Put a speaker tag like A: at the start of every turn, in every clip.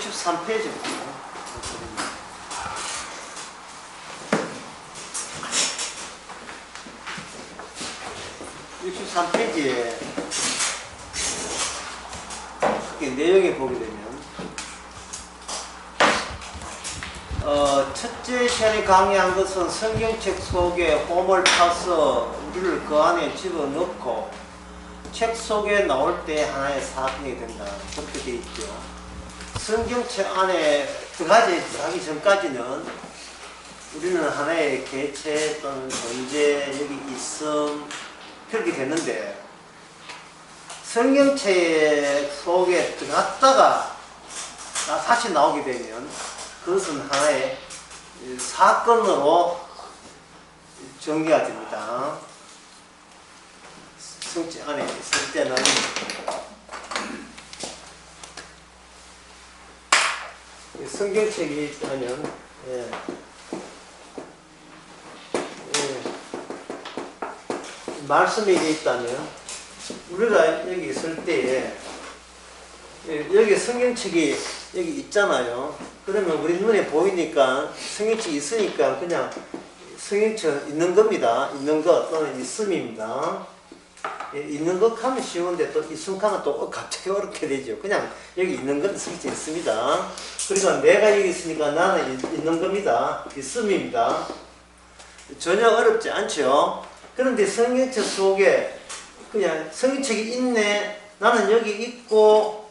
A: 63페이지입니다. 63페이지에 내용에 보게 되면 첫째 시간에 강의한 것은 성경책 속에 호물 파서 우리를 그 안에 집어넣고 책 속에 나올 때 하나의 사건이 된다. 그렇게 되어 있죠. 성경책 안에 들어가기 전까지는 우리는 하나의 개체 또는 존재, 여기 있음 그렇게 됐는데 성경책 속에 들어갔다가 다시 나오게 되면 그것은 하나의 사건으로 정리가 됩니다. 성경 안에 있을 때는 성경책이 있다면 말씀이 있다면 우리가 여기 있을 때에 여기 성경책이 여기 있잖아요. 그러면 우리 눈에 보이니까 성경책이 있으니까 그냥 성경책 있는 겁니다. 있는 것 또는 있음입니다. 있는 것 하면 쉬운데 또 있음하면 또 갑자기 어렵게 되죠. 그냥 여기 있는 건 성경책이 있습니다. 그러니까 내가 여기 있으니까 나는 있는 겁니다. 있음입니다. 전혀 어렵지 않죠. 그런데 성경책 속에 그냥 성경책이 있네. 나는 여기 있고.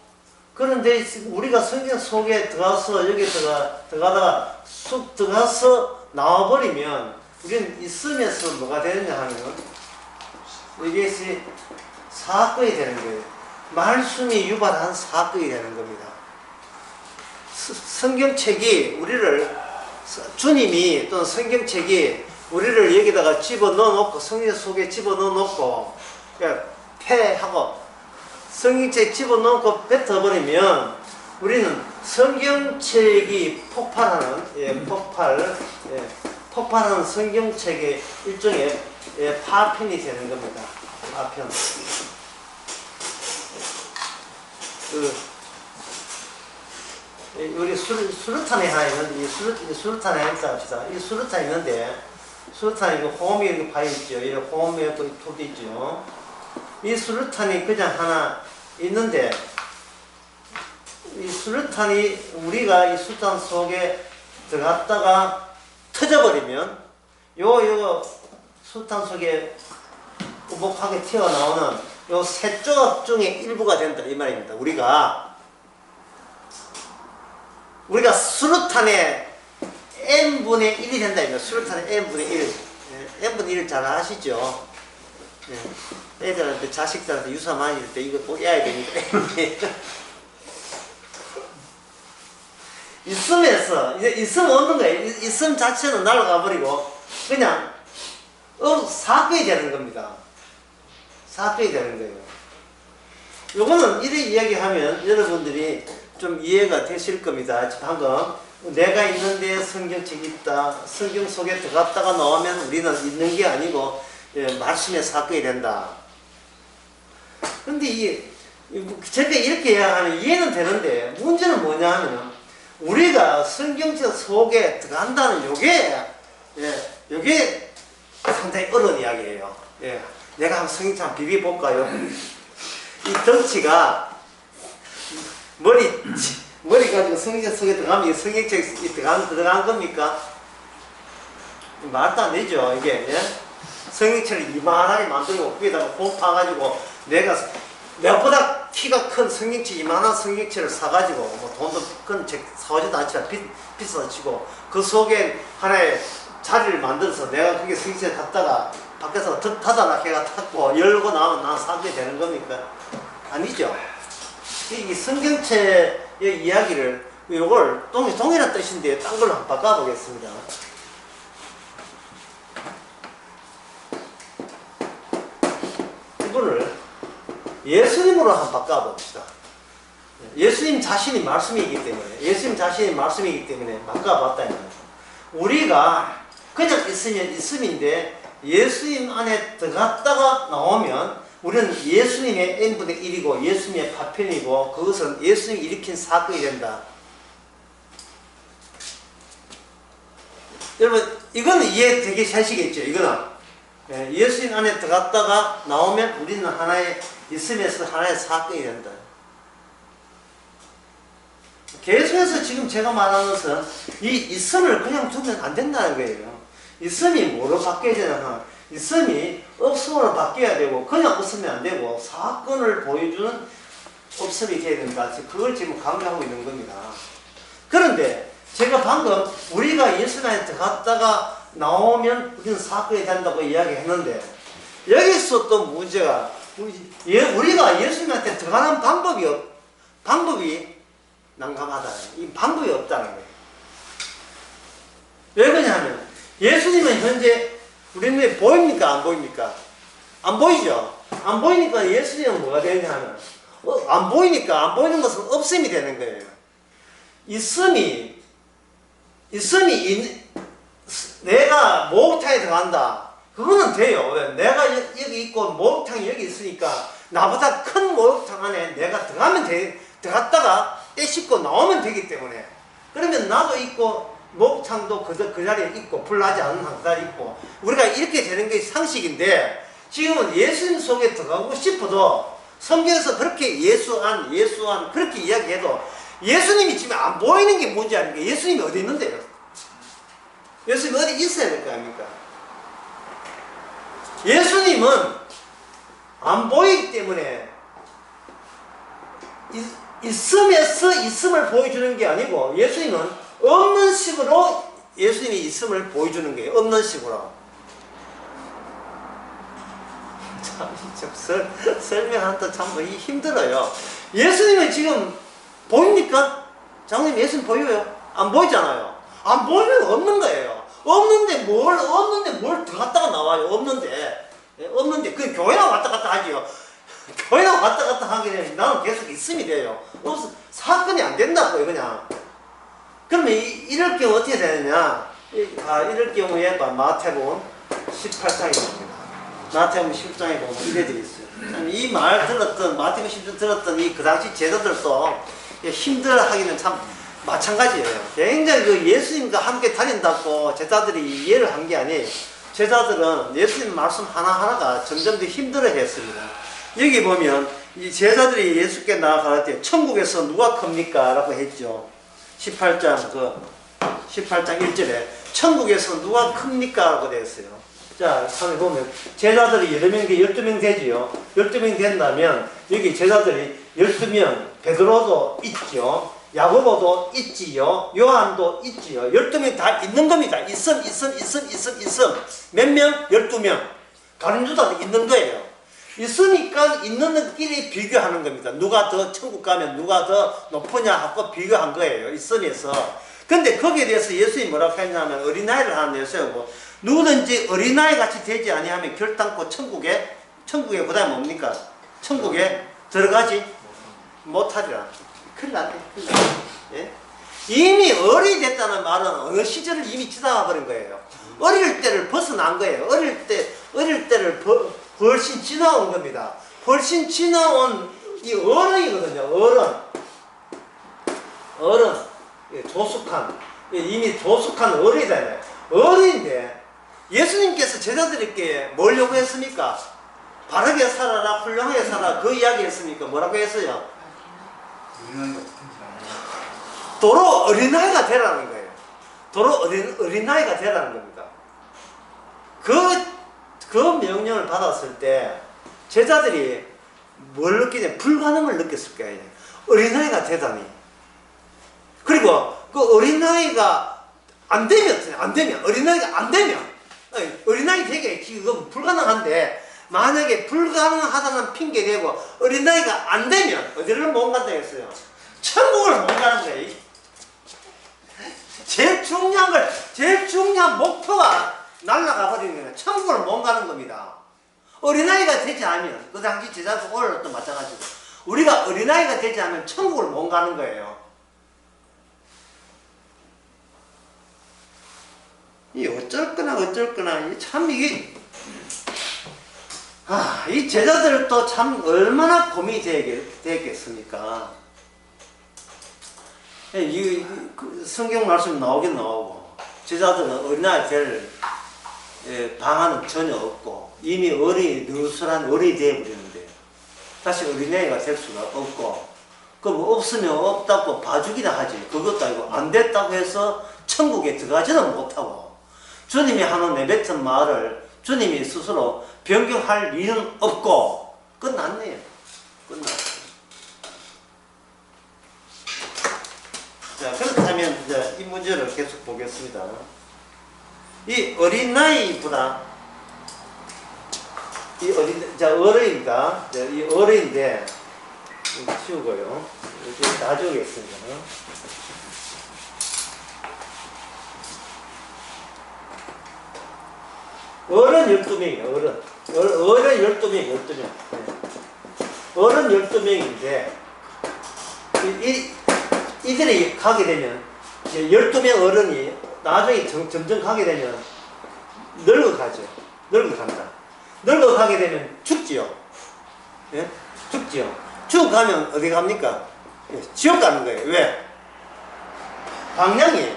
A: 그런데 우리가 성경 속에 들어가서 여기 들어가다가 쑥 들어가서 나와버리면 우리는 있으면서 뭐가 되느냐 하면 이것이 사건이 되는 거예요. 말씀이 유발한 사건이 되는 겁니다. 성경책이 우리를 주님이 또는 성경책이 우리를 여기다가 집어넣어 놓고 성경 속에 집어넣어 놓고 폐하고 성경책 집어넣고 뱉어버리면 우리는 성경책이 폭발하는 폭발하는 성경책의 일종의 파편이 되는 겁니다. 파편. 우리 수류탄이 하나 있는데 수류탄이 하나 합시다. 이 수류탄이 있는데 수류탄이 홈이 이렇게 파여있죠. 이 홈에 또 톱도 있죠. 이 수류탄이 그냥 하나 있는데 이 수류탄이 우리가 이 수류탄 속에 들어갔다가 터져버리면 요 수류탄 속에 우복하게 튀어나오는 요 세 조각 중에 일부가 된다 이 말입니다. 우리가 수류탄의 n분의 1이 된다 입니다. 수류탄의 n분의 1. n분의 1 잘 아시죠? 애들한테 자식들한테 유사 많이 줄 때 이거 꼭 해야 되니까 있으면서 이제 있으면 없는 거예요. 있음 자체는 날아가 버리고 그냥 사건이 되는 겁니다. 사건이 되는 거예요. 요거는 이렇게 이야기하면 여러분들이 좀 이해가 되실 겁니다. 방금 내가 있는데 성경책이 있다. 성경 속에 들어갔다가 나오면 우리는 있는 게 아니고 말씀의 사건이 된다. 근데 제가 이렇게 이야기하면 이해는 되는데 문제는 뭐냐 하면 우리가 성경책 속에 들어간다는 요게 상당히 어려운 이야기예요. 내가 한번 성경책 한번 비벼볼까요? 이 덩치가 머리 가지고 성경책 속에 들어가면 이 성경책이 들어간 겁니까? 말도 안 되죠, 이게. 성경책을 이만하게 만들고 위에다가 홈 파가지고 내보다 키가 큰 성경책 이만한 성경책을 사가지고 뭐 돈도 큰 책 사오지도 않지만 비싸서 치고 그 속에 하나의 자리를 만들어서 내가 그게 성경책 갖다가 밖에서 닫아놔 해가 닫고 열고 나오면 난 사게 되는 겁니까? 아니죠. 이 성경책의 이야기를 요걸 동일한 뜻인데 딴 걸로 한번 바꿔보겠습니다. 이분을 예수님으로 한번 바꿔봅시다. 예수님 자신이 말씀이기 때문에 바꿔봤다. 우리가 그냥 있으면 있음인데 예수님 안에 들어갔다가 나오면 우리는 예수님의 n분의 1이고 예수님의 파편이고 그것은 예수님이 일으킨 사건이 된다. 여러분, 이거는 이해되기 하시겠죠? 이거는. 예, 예수님 안에 들어갔다가 나오면 우리는 하나의, 있음에서 하나의 사건이 된다. 계속해서 지금 제가 말하는 것은 이 있음을 그냥 두면 안 된다는 거예요. 있음이 뭐로 바뀌어야 되나? 있음이 없음으로 바뀌어야 되고, 그냥 없으면 안 되고, 사건을 보여주는 없음이 돼야 된다. 그걸 지금 강조하고 있는 겁니다. 그런데 제가 방금 우리가 예수 안에 들어갔다가 나오면 우리는 사건이 된다고 이야기했는데, 여기서 또 문제가, 우리가 예수님한테 들어가는 방법이 난감하다. 이 방법이 없다는 거예요. 왜 그러냐면, 예수님은 현재 우리 눈에 보입니까? 안 보입니까? 안 보이죠? 안 보이니까 예수님은 뭐가 되냐면, 안 보이니까 안 보이는 것은 없음이 되는 거예요. 내가 목욕탕에 들어간다. 그거는 돼요. 왜? 내가 여기 있고 목욕탕이 여기 있으니까 나보다 큰 목욕탕 안에 내가 들어갔다가 때 씻고 나오면 되기 때문에, 그러면 나도 있고 목욕탕도 그 자리에 있고 불나지 않는 한 자리에 있고 우리가 이렇게 되는 게 상식인데, 지금은 예수님 속에 들어가고 싶어도 성경에서 그렇게 예수안 그렇게 이야기해도 예수님이 지금 안 보이는 게 문제 아닙니까? 예수님이 어디 있는데요? 예수님이 어디 있어야 될 거 아닙니까? 예수님은 안 보이기 때문에 있음에서 있음을 보여주는 게 아니고, 예수님은 없는 식으로 예수님이 있음을 보여주는 거예요. 없는 식으로. 참, 설명하는데 참 힘들어요. 예수님은 지금 보입니까? 장로님, 예수님 보여요? 안 보이잖아요. 안 보이면 없는 거예요. 없는데 뭘 들어갔다가 나와요? 없는데. 그 교회나 왔다 갔다 하지요. 교회나 왔다 갔다 하게 되면 나는 계속 있음이 돼요. 사건이 안 된다고요, 그냥. 그러면 이럴 경우 어떻게 되느냐? 이럴 경우에 마태복음 18장입니다. 마태복음 10장에 보면 이래 되어 있어요. 이 말 들었던, 마태복음 10장 들었던 그 당시 제자들도 힘들어 하기는 참 마찬가지예요. 굉장히 그 예수님과 함께 다닌다고 제자들이 이해를 한 게 아니에요. 제자들은 예수님 말씀 하나하나가 점점 더 힘들어 했습니다. 여기 보면 이 제자들이 예수께 나아갈 때 천국에서 누가 큽니까? 라고 했죠. 18장 1절에 천국에서 누가 큽니까? 라고 되어 있어요. 자, 한번 보면 제자들이 여러 명, 12명 되지요. 12명 된다면 여기 제자들이 12명, 베드로도 있죠. 야고보도 있지요. 요한도 있지요. 12명 다 있는 겁니다. 있음. 몇 명? 12명. 다른 유다도 있는 거예요. 있으니까 있는 끼리 비교하는 겁니다. 누가 더 천국 가면 누가 더 높으냐 하고 비교한 거예요. 있음에서. 근데 거기에 대해서 예수님이 뭐라고 했냐면 어린아이를 하나 내세우고, 누구든지 어린아이 같이 되지 아니하면 결단코 천국에 그 다음에 뭡니까? 천국에 들어가지 못하리라. 큰일 났네. 예? 이미 어른이 됐다는 말은 어느 시절을 이미 지나가 버린 거예요. 어릴 때를 벗어난 거예요. 어릴 때를 훨씬 지나온 겁니다. 훨씬 지나온 이 어른이거든요. 어른. 조숙한. 이미 조숙한 어른이잖아요. 어른인데 예수님께서 제자들에게 뭘 요구했습니까? 바르게 살아라, 훌륭하게 살아라, 그 이야기 했습니까? 뭐라고 했어요? 도로 어린아이가 되라는 거예요. 도로 어린아이가 되라는 겁니다. 그 명령을 받았을 때 제자들이 뭘 느끼냐? 불가능을 느꼈을 거예요. 어린아이가 되다니. 그리고 그 어린아이가 안 되면 어린아이 되게 그건 불가능한데, 만약에 불가능하다는 핑계 대고 어린아이가 안 되면 어디를 못 간다 했어요? 천국을 못 가는 거예요. 제일 중요한 목표가 날아가 버리는 거예요. 천국을 못 가는 겁니다. 어린아이가 되지 않으면, 그 당시 제자도 오늘도 마찬가지고, 우리가 어린아이가 되지 않으면 천국을 못 가는 거예요. 이 어쩔거나 참 이게 이 제자들도 참 얼마나 고민이 되겠습니까? 이 성경 말씀 나오긴 나오고, 제자들은 어린아이 될 방안은 전혀 없고 이미 느슨한 어린이 되어버리는데요. 다시 어린아이가 될 수가 없고, 그럼 없으면 없다고 봐주기나 하지. 그것도 아니고 안 됐다고 해서 천국에 들어가지는 못하고, 주님이 하는 내뱉은 말을 주님이 스스로 변경할 일은 없고 끝났네요. 끝났어요. 자, 그렇다면 이제 이 문제를 계속 보겠습니다. 이 어린아이보다 어른입니다. 이 어른인데 치우고요. 이렇게 다 지우겠습니다. 어른 12명이에요. 어른 12명. 어른 12명인데 이들이 가게 되면 이제 12명 어른이 나중에 점점 가게 되면 늙어가죠. 늙어가게 되면 죽지요. 예? 죽지요. 죽어가면 어디 갑니까? 예, 지옥 가는 거예요. 왜? 방향이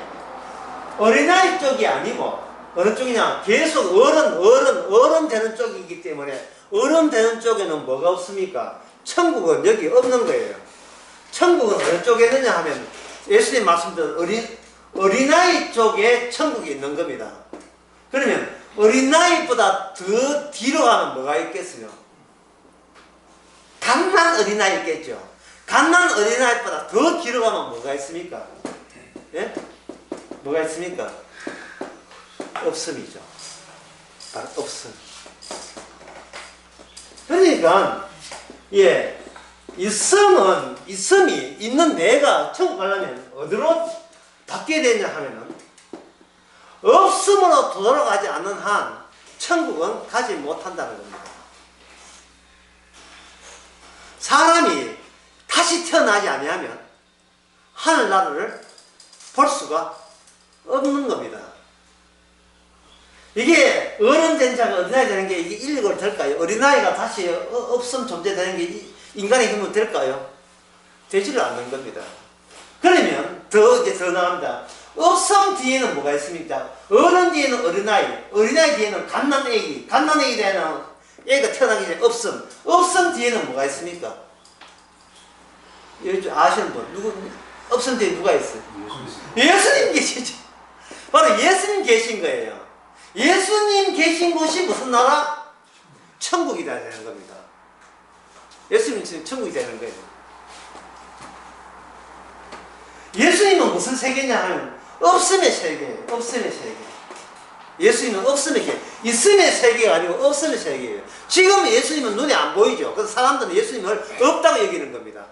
A: 어린아이 쪽이 아니고 어느 쪽이냐? 계속 어른 되는 쪽이기 때문에 어른 되는 쪽에는 뭐가 없습니까? 천국은 여기 없는 거예요. 천국은 어느 쪽에 있느냐 하면 예수님 말씀대로 어린아이 쪽에 천국이 있는 겁니다. 그러면 어린아이보다 더 뒤로 가면 뭐가 있겠어요? 갓난 어린아이 있겠죠. 갓난 어린아이보다 더 뒤로 가면 뭐가 있습니까? 예? 뭐가 있습니까? 없음이죠. 바로 없음. 그러니까 있음이 있는 내가 천국 가려면 어디로 바뀌어야 되냐 하면은 없음으로 돌아가지 않는 한 천국은 가지 못한다는 겁니다. 사람이 다시 태어나지 아니하면 하늘나라를 볼 수가 없는 겁니다. 이게 어른된 자가 어린아이 되는 게 이게 일리가 될까요? 어린아이가 다시 없음 존재되는 게 인간의 힘으로 될까요? 되지를 않는 겁니다. 그러면 더 나갑니다. 없음 뒤에는 뭐가 있습니까? 어른 뒤에는 어린아이 뒤에는 갓난애기 뒤에는 애가 태어나기 전에 없음 뒤에는 뭐가 있습니까? 여기 아시는 분, 없음 뒤에 누가 있어요? 예수님 계시죠. 바로 예수님 계신 거예요. 예수님 계신 곳이 무슨 나라? 천국이 되는 겁니다. 예수님은 지금 천국이 되는 거예요. 예수님은 무슨 세계냐 하면 없음의 세계예요. 없음의 세계. 예수님은 없음의 세계. 있음의 세계가 아니고 없음의 세계예요. 지금 예수님은 눈에 안 보이죠. 그래서 사람들은 예수님을 없다고 여기는 겁니다.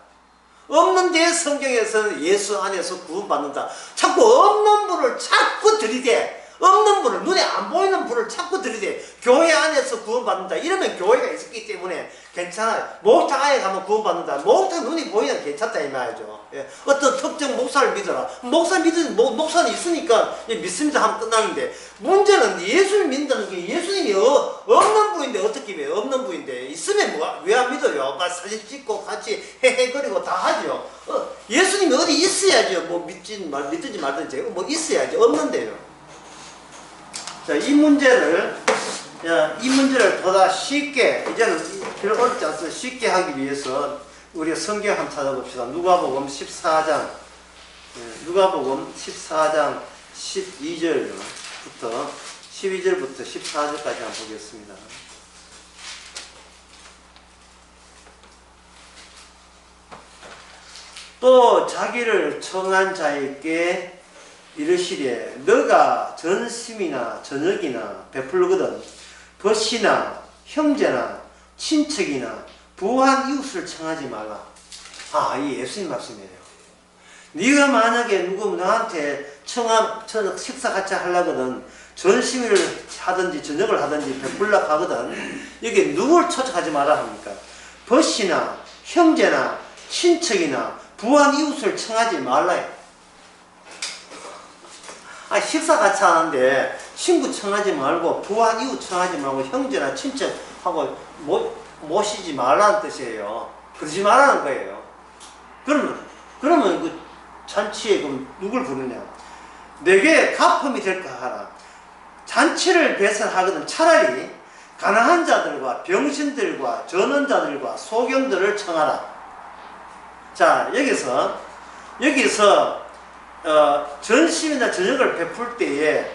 A: 없는데 성경에서는 예수 안에서 구원받는다. 자꾸 없는 분을 자꾸 들이대. 없는 분을, 눈에 안 보이는 분을 자꾸 들이대. 교회 안에서 구원받는다. 이러면 교회가 있었기 때문에 괜찮아요. 목탁 안에 가면 구원받는다. 목탁 눈이 보이면 괜찮다 이 말이죠. 예. 어떤 특정 목사를 믿어라. 목사는 있으니까 믿습니다 하면 끝나는데, 문제는 예수를 믿는다는 게 예수님이 없는 분인데 어떻게 믿어요? 없는 분인데 있으면 왜 안 믿어요? 사진 찍고 같이 헤헤거리고 다 하죠. 예수님이 어디 있어야죠. 뭐 믿든지 말든지 뭐 있어야죠. 없는데요. 자, 이 문제를 보다 쉽게, 이제는 별로 어렵지 않습니다. 쉽게 하기 위해서 우리가 성경 한번 찾아봅시다. 누가복음 14장 12절부터 14절까지 한번 보겠습니다. 또 자기를 청한 자에게 이르시되 너가 전심이나 저녁이나 베풀거든 벗이나 형제나 친척이나 부한 이웃을 청하지 말라. 이 예수님 말씀이에요. 네가 만약에 너한테 식사 같이 하려거든, 전심을 하든지 저녁을 하든지 베풀려고 하거든, 여기 누굴 초청하지 말라 합니까? 벗이나 형제나 친척이나 부한 이웃을 청하지 말라요. 식사 같이 하는데 친구 청하지 말고 부한 이웃 청하지 말고 형제나 친척하고 모시지 말라는 뜻이에요. 그러지 말라는 거예요. 그러면 그 잔치에 그럼 누굴 부르냐? 내게 가품이 될까 하라. 잔치를 배설하거든 차라리 가난한 자들과 병신들과 전원자들과 소경들을 청하라. 자, 여기서 전심이나 저녁을 베풀 때에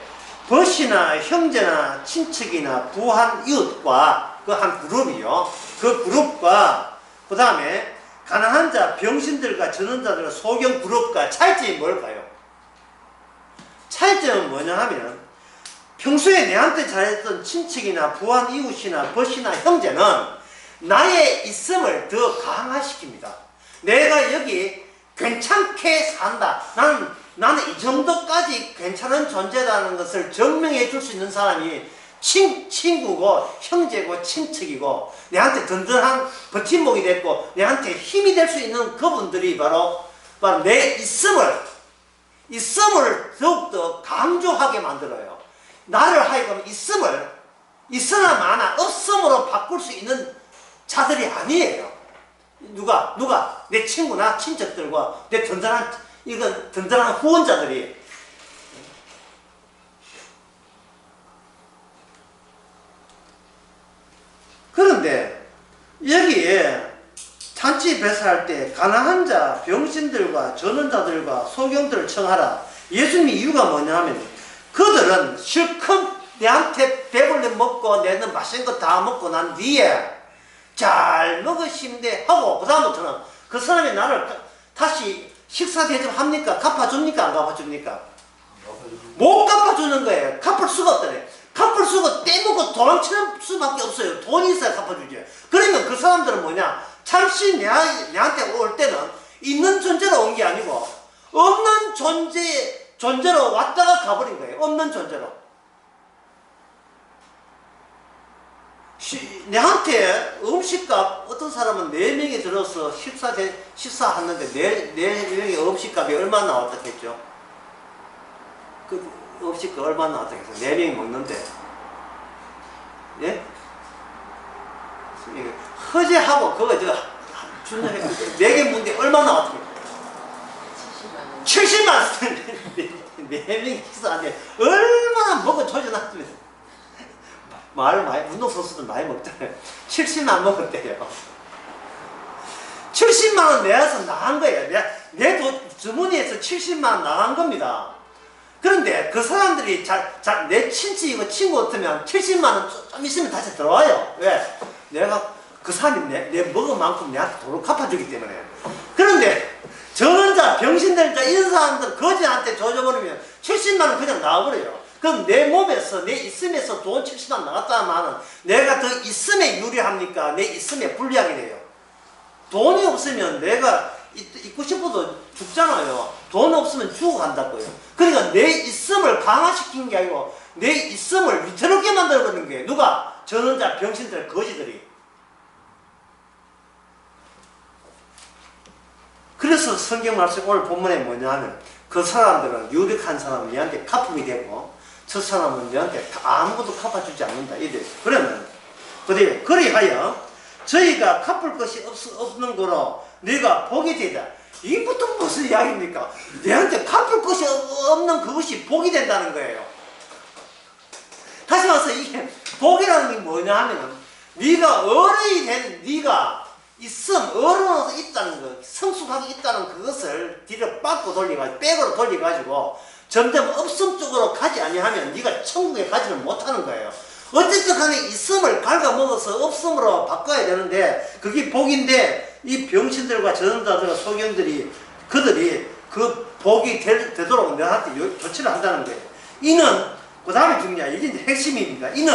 A: 벗이나 형제나 친척이나 부한 이웃과 그 한 그룹이요. 그 그룹과 그 다음에 가난한 자, 병신들과 전원자들과 소경 그룹과 차이점이 뭘까요? 차이점은 뭐냐 하면 평소에 내한테 잘했던 친척이나 부한 이웃이나 벗이나 형제는 나의 있음을 더 강화시킵니다. 내가 여기 괜찮게 산다. 나는 이 정도까지 괜찮은 존재라는 것을 증명해 줄 수 있는 사람이 친구고 형제고 친척이고 내한테 든든한 버팀목이 됐고 내한테 힘이 될 수 있는 그분들이 바로 내 있음을 더욱더 강조하게 만들어요. 나를 하여금 있으나 마나 없음으로 바꿀 수 있는 자들이 아니에요. 누가 내 친구나 친척들과 내 든든한 후원자들이. 그런데 여기에 잔치 배설할 때 가난한 자, 병신들과 전원자들과 소경들을 청하라. 예수님의 이유가 뭐냐 하면 그들은 실컷 내한테 배불리 먹고 내는 맛있는 거 다 먹고 난 뒤에 잘 먹으시는데 하고 그 다음부터는 그 사람이 나를 다시 식사 대접합니까? 갚아줍니까? 안 갚아줍니까? 못 갚아주는 거예요. 갚을 수가 없다네. 갚을 수가 떼먹고 도망치는 수밖에 없어요. 돈이 있어야 갚아주죠. 그러면 그 사람들은 뭐냐? 잠시 내한테 올 때는 있는 존재로 온 게 아니고 없는 존재로 왔다가 가버린 거예요. 없는 존재로. 내한테 음식값, 어떤 사람은 4명이 들어서 식사하는데 4명의 음식값이 얼마 나왔다 했죠? 그 음식값 얼마 나왔다 했어? 4명이 먹는데. 예? 허재하고 그거 주는 4개 문제 얼마 나왔다 했어? 70만 원. 4명이 식사하는데 얼마나 먹어 조져놨으면 운동선수들 많이 먹잖아요. 70만 먹었대요. 70만 원 내서 나간 거예요. 내 주머니에서 70만 원 나간 겁니다. 그런데 그 사람들이 내 친척이고 친구 같으면 70만 원 좀 있으면 다시 들어와요. 왜? 내가 그 사람이 내 먹은 만큼 내한테 돈을 갚아주기 때문에. 그런데 전원자, 병신들자 이런 사람들 거지한테 조져버리면 70만 원 그냥 나와버려요. 그럼 내 몸에서 내 있음에서 돈 70만 원 나갔다 하면은 내가 더 있음에 유리합니까? 내 있음에 불리하게 돼요. 돈이 없으면 내가 있고 싶어도 죽잖아요. 돈 없으면 죽어간다고요. 그러니까 내 있음을 강화시킨 게 아니고 내 있음을 위태롭게 만들어버리는 거예요. 누가? 전원자, 병신들, 거지들이. 그래서 성경 말씀 오늘 본문에 뭐냐 하면 그 사람들은 유력한 사람은 얘한테 가품이 되고 저 사람은 너한테 아무것도 갚아주지 않는다. 이래. 그러면, 그리하여 저희가 갚을 것이 없는 거로 네가 복이 되다. 이것도 무슨 이야기입니까? 내한테 갚을 것이 없는 그것이 복이 된다는 거예요. 다시 말해서 이게 복이라는 게 뭐냐 하면 네가 어른이 된 네가 어른으로서 있다는 것, 성숙하게 있다는 그것을 뒤로 백으로 돌려가지고 점점 없음 쪽으로 가지 아니하면 네가 천국에 가지는 못하는 거예요. 어쨌든 간에 있음을 갉아먹어서 없음으로 바꿔야 되는데 그게 복인데 이 병신들과 전원자들과 소경들이 그들이 그 복이 되도록 너한테 조치를 한다는 거예요. 이는 그 다음에 중요한 이게 이제 핵심입니다. 이는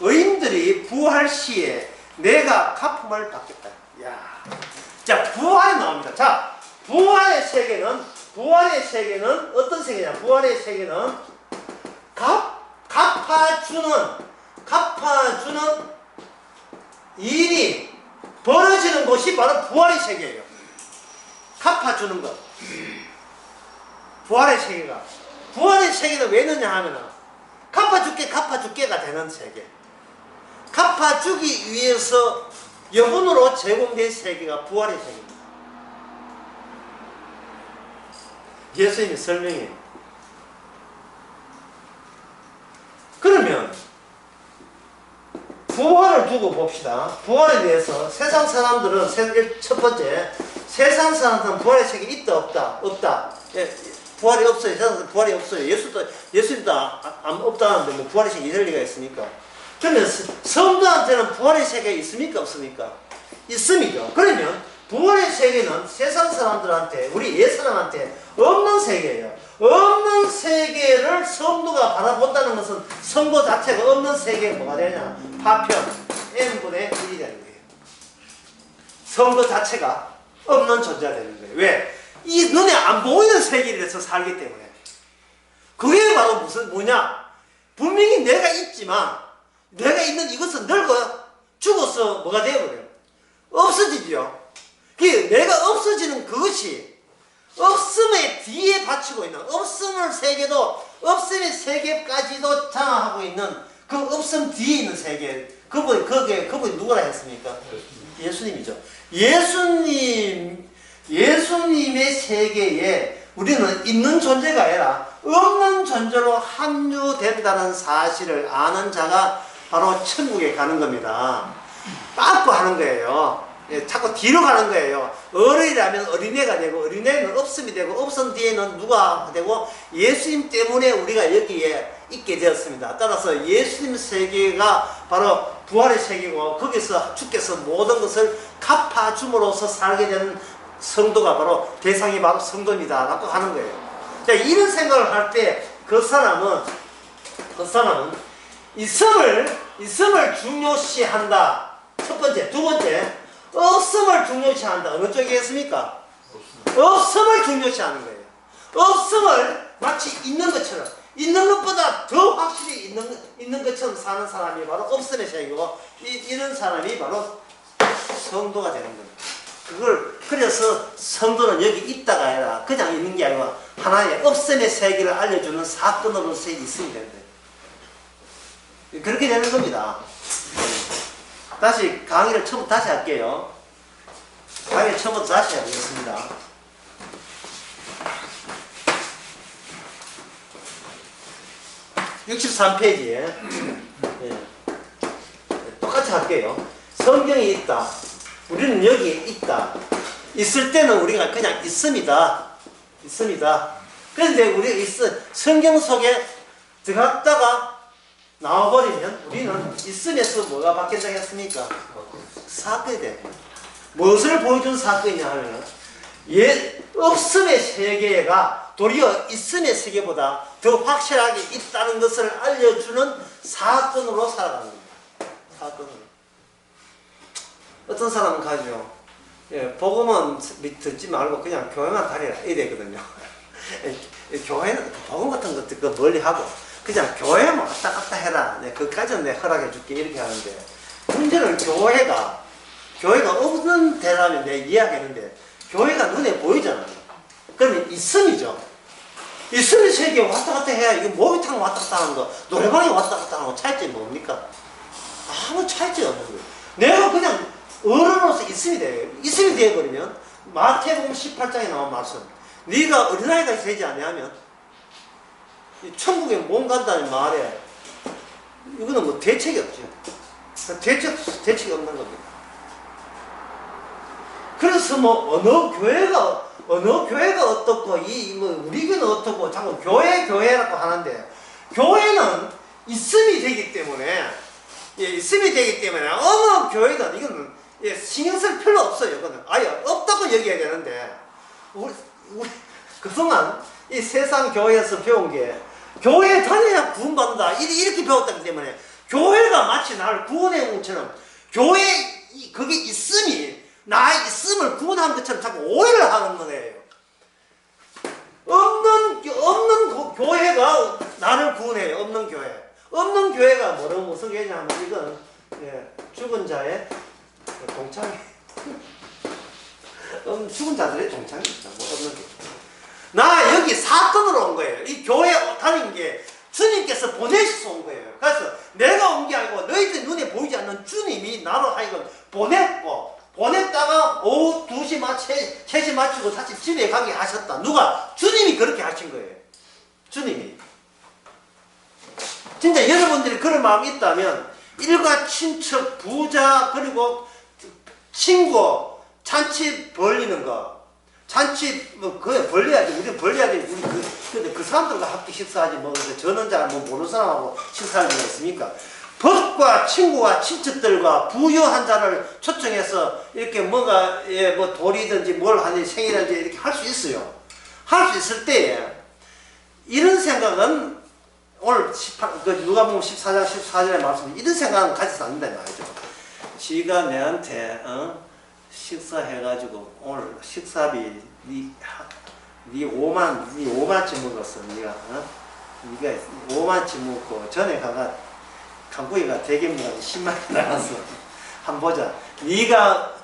A: 의인들이 부활 시에 내가 가품을 받겠다. 야, 자 부활이 나옵니다. 자 부활의 세계는 어떤 세계냐? 부활의 세계는 갚아주는 일이 벌어지는 곳이 바로 부활의 세계예요. 갚아주는 것. 부활의 세계는 왜 있느냐 하면은 갚아줄게가 되는 세계. 갚아주기 위해서 영혼으로 제공된 세계가 부활의 세계입니다. 예수님이 설명해요. 그러면 부활을 두고 봅시다. 부활에 대해서 세상 사람들은 첫 번째, 세상 사람들은 부활의 세계 있다 없다? 없다. 예, 부활이 없어요. 세상에서 부활이 없어요. 예수님도 없다는데 뭐 부활의 세계 있을 리가 있습니까? 그러면 성도한테는 부활의 세계가 있습니까 없습니까? 있습니다. 그러면 부활의 세계는 세상 사람들한테, 우리 옛사람한테 없는 세계예요. 없는 세계를 성도가 바라본다는 것은 성도 자체가 없는 세계가 뭐가 되냐? 파편 n분의 1이 되는 거예요. 성도 자체가 없는 존재가 되는 거예요. 왜? 이 눈에 안 보이는 세계에서 살기 때문에. 그게 바로 뭐냐? 분명히 내가 있지만 내가 있는 이것은 늙어 죽어서 뭐가 되어버려요? 없어지죠. 내가 없어지는 그것이 없음의 뒤에 받치고 있는, 없음의 세계도 없음의 세계까지도 장악하고 있는 그 없음 뒤에 있는 세계, 그분이 누구라 했습니까? 예수님이죠. 예수님의 세계에 우리는 있는 존재가 아니라 없는 존재로 합류된다는 사실을 아는 자가 바로 천국에 가는 겁니다. 빠꾸 하는 거예요. 예, 자꾸 뒤로 가는 거예요. 어른이라면 어린애가 되고, 어린애는 없음이 되고, 없음 뒤에는 누가 되고, 예수님 때문에 우리가 여기에 있게 되었습니다. 따라서 예수님 세계가 바로 부활의 세계고, 거기서 주께서 모든 것을 갚아줌으로써 살게 되는 성도가 바로, 대상이 바로 성도입니다 라고 하는 거예요. 자, 이런 생각을 할 때 그 사람은 있음을 중요시한다. 첫 번째. 두 번째, 없음을 중요시한다. 어느 쪽이겠습니까? 없음을 중요시하는 거예요. 없음을 마치 있는 것처럼, 있는 것보다 더 확실히 있는 것처럼 사는 사람이 바로 없음의 세계고, 이런 사람이 바로 성도가 되는 겁니다. 그래서 성도는 여기 있다가 아니라 그냥 있는 게 아니라 하나의 없음의 세계를 알려주는 사건으로서 있으면 된다. 그렇게 되는 겁니다. 다시 강의를 처음부터 다시 할게요. 강의를 처음부터 다시 해보겠습니다. (63페이지에) 네. 똑같이 할게요. 성경이 있다. 우리는 여기에 있다. 있을 때는 우리가 그냥 있습니다. 그런데 우리가 성경 속에 들어갔다가 나와버리면 우리는 있음에서 뭐가 바뀐다고 했습니까? 사건이 됩니다. 무엇을 보여준 사건이냐 하면, 없음의 세계가 도리어 있음의 세계보다 더 확실하게 있다는 것을 알려주는 사건으로 살아가는 겁니다. 사건으로. 어떤 사람은 가죠. 복음은 듣지 말고 그냥 교회만 다니라 이래 되거든요. 교회는 복음 같은 것도 멀리 하고 그냥 교회만 왔다 갔다 해라. 그까지는 내가 허락해 줄게 이렇게 하는데, 문제는 교회가 없는 데라면 내가 이해하겠는데, 교회가 눈에 보이잖아요. 그러면 있음이죠. 있음의 세계에 왔다 갔다 해야, 이거 목욕탕 왔다 갔다 하는 거, 노래방에 왔다 갔다 하는 거 차이점이 뭡니까? 아무 차이점이 없는 거예요. 내가 그냥 어른으로서 있음이 돼요. 있음이 되어버리면 마태복음 18장에 나온 말씀, 네가 어린아이가 되지 않냐면 천국에 못 간다는 말에 이거는 뭐 대책이 없죠. 대책이 없는 겁니다. 그래서 뭐 어느 교회가 어떻고 우리 교회는 어떻고 자꾸 교회라고 하는데, 교회는 있음이 되기 때문에 어느 교회든 이거는 신경 쓸 필요 없어요. 이거는 아예 없다고 얘기해야 되는데, 우리 그동안 이 세상 교회에서 배운 게, 교회에 다녀야 구원받는다 이렇게 배웠기 때문에 교회가 마치 나를 구원해 온 것처럼, 그게 있음이 나의 있음을 구원하는 것처럼 자꾸 오해를 하는 거예요. 없는 교회가 나를 구원해요. 없는 교회가 무슨 교회냐 하면 이건 죽은 자의 동창이 죽은 자들의 동창입니다. 없는 교회. 나 여기 사건으로 온 거예요. 이 교회 다닌 게 주님께서 보내셔서 온 거예요. 그래서 내가 온 게 아니고 너희들 눈에 보이지 않는 주님이 나로 하여금 보냈다가 오후 2시 3시 마치고 다시 집에 가게 하셨다. 누가? 주님이 그렇게 하신 거예요. 주님이. 진짜 여러분들이 그런 마음이 있다면 일가 친척, 부자, 그리고 친구, 잔치 벌리는 거. 잔치, 뭐, 그거 벌려야지. 우리는 벌려야 돼. 우리 근데 그 사람들과 함께 식사하지. 뭐, 저는 잘 뭐 모르는 사람하고 식사할 리가 있습니까? 벗과 친구와 친척들과 부유한 자를 초청해서 이렇게 뭐가, 예, 뭐 돌이든지 뭘 하든지 생일든지 이렇게 할 수 있어요. 할 수 있을 때에 이런 생각은 오늘 누가복음 14장 14절에 말씀 이런 생각은 가지서 안 된다 말이죠. 지가 내한테 식사해가지고 오늘 식사비 니 5만치 먹었어. 니가 5만치 먹고 전에 가가 강구이가 대게무가 10만원 나갔어. 한번 보자. 니가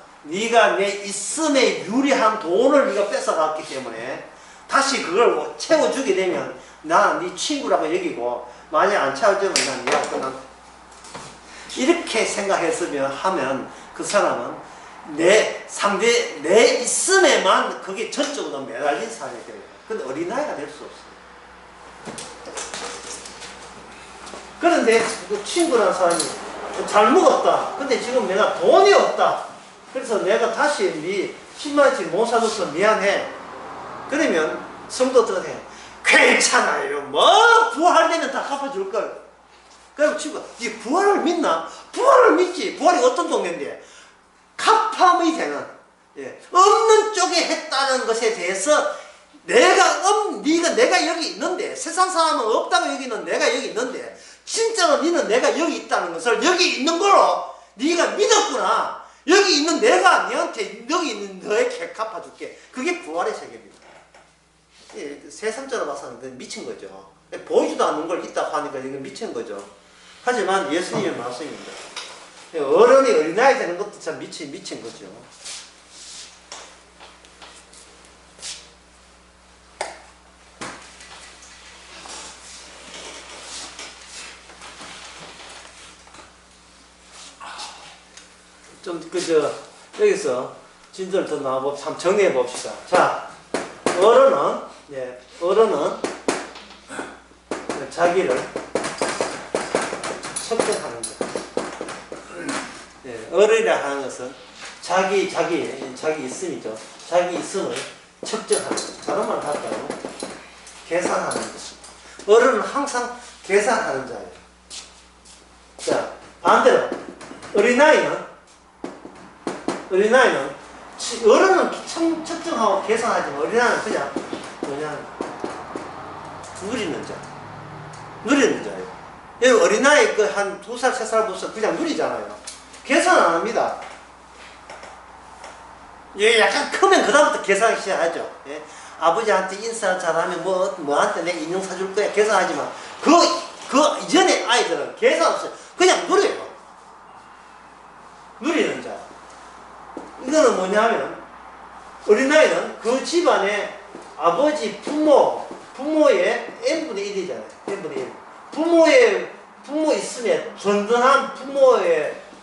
A: 내 있음에 유리한 돈을 니가 뺏어갔기 때문에 다시 그걸 채워주게 되면 나 네 친구라고 여기고 만약 안 채워주면 난 니가 끝난. 이렇게 생각했으면 하면 그 사람은 내 있음에만 그게 전적으로 매달린 사람이 돼요. 근데 어린아이가 될 수 없어요. 그런데 그 친구라는 사람이 잘 먹었다. 근데 지금 내가 돈이 없다. 그래서 내가 다시 네 10만원치 못 사줘서 미안해. 그러면 성도들한테 괜찮아요. 뭐 부활되면 다 갚아줄걸. 그리고 친구가 네 부활을 믿나? 부활을 믿지. 부활이 어떤 동네인데? 갚함이 되는, 예, 없는 쪽에 했다는 것에 대해서 내가 여기 있는데, 세상 사람은 없다고 여기는 내가 여기 있는데 진짜로 너는 내가 여기 있다는 것을 여기 있는 걸로 네가 믿었구나. 여기 있는 내가 너한테 여기 있는 너에게 갚아줄게. 그게 부활의 세계입니다. 예, 세상적으로 봐서는 미친 거죠. 보이지도 않는 걸 있다고 하니까 이건 미친 거죠. 하지만 예수님의 말씀입니다. 어른이 어린아이 되는 것도 참 미친 거죠. 여기서 진도를 더 나와봅시다. 한번 정리해 봅시다. 자, 어른은 자기를 측정하는 것. 예, 어른이라 하는 것은 자기 있음이죠. 자기 있음을 측정하는 것. 다른 말 할까요? 계산하는 것. 어른은 항상 계산하는 자예요. 자, 반대로 어린아이는 어른은 측정하고 계산하지만 어린아이는 그냥 누리는 자예요. 여기 어린아이 한 2살, 3살, 2살 그냥 누리잖아요. 계산 안 합니다. 예, 약간 크면 그다음부터 계산하기 시작하죠. 예? 아버지한테 인사 잘하면 뭐한테 내가 인형 사줄 거야. 계산하지만 그 이전에 아이들은 계산 없어요. 그냥 누려요. 누리는 자. 이거는 뭐냐면 어린아이는 그 집안의 아버지, 부모의 n분의 1이잖아요. n분의 1. 부모 있으면 든든한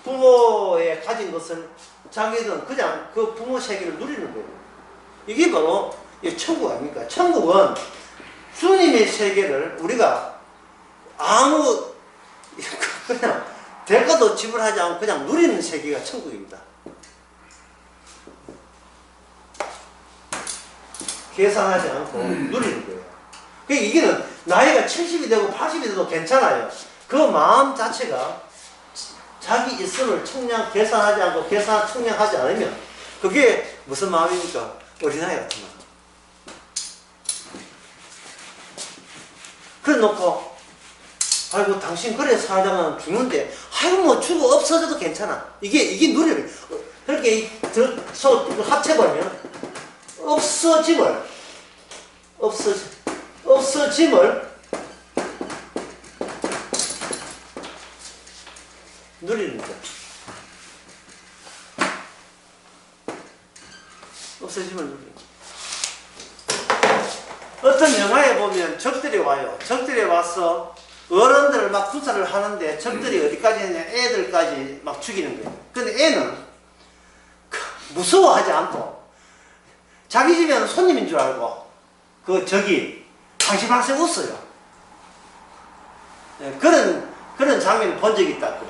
A: 부모의 가진 것을 자기들은 그냥 그 부모 세계를 누리는 거예요. 이게 바로 천국 아닙니까? 천국은 주님의 세계를 우리가 그냥 대가도 지불하지 않고 그냥 누리는 세계가 천국입니다. 계산하지 않고 누리는 거예요. 그러니까 이게는 나이가 70이 되고 80이 돼도 괜찮아요. 그 마음 자체가 자기 있음을 계산하지 않고 측량하지 않으면 그게 무슨 마음입니까? 어린아이 같은 마음. 그래 놓고 아이고 당신 그래 살다가 죽는데 아이고 뭐 죽어 없어져도 괜찮아. 이게 누리는 그렇게 합쳐보면 없어짐을 누리는 자. 없어짐을 누리는 자. 어떤 영화에 보면 적들이 와요. 적들이 와서 어른들을 막 구타를 하는데 적들이 어디까지 했냐, 애들까지 막 죽이는 거예요. 근데 애는 무서워하지 않고 자기 집에는 손님인 줄 알고 그 적이 방실방실 웃어요. 그런 장면을 본 적이 있다고.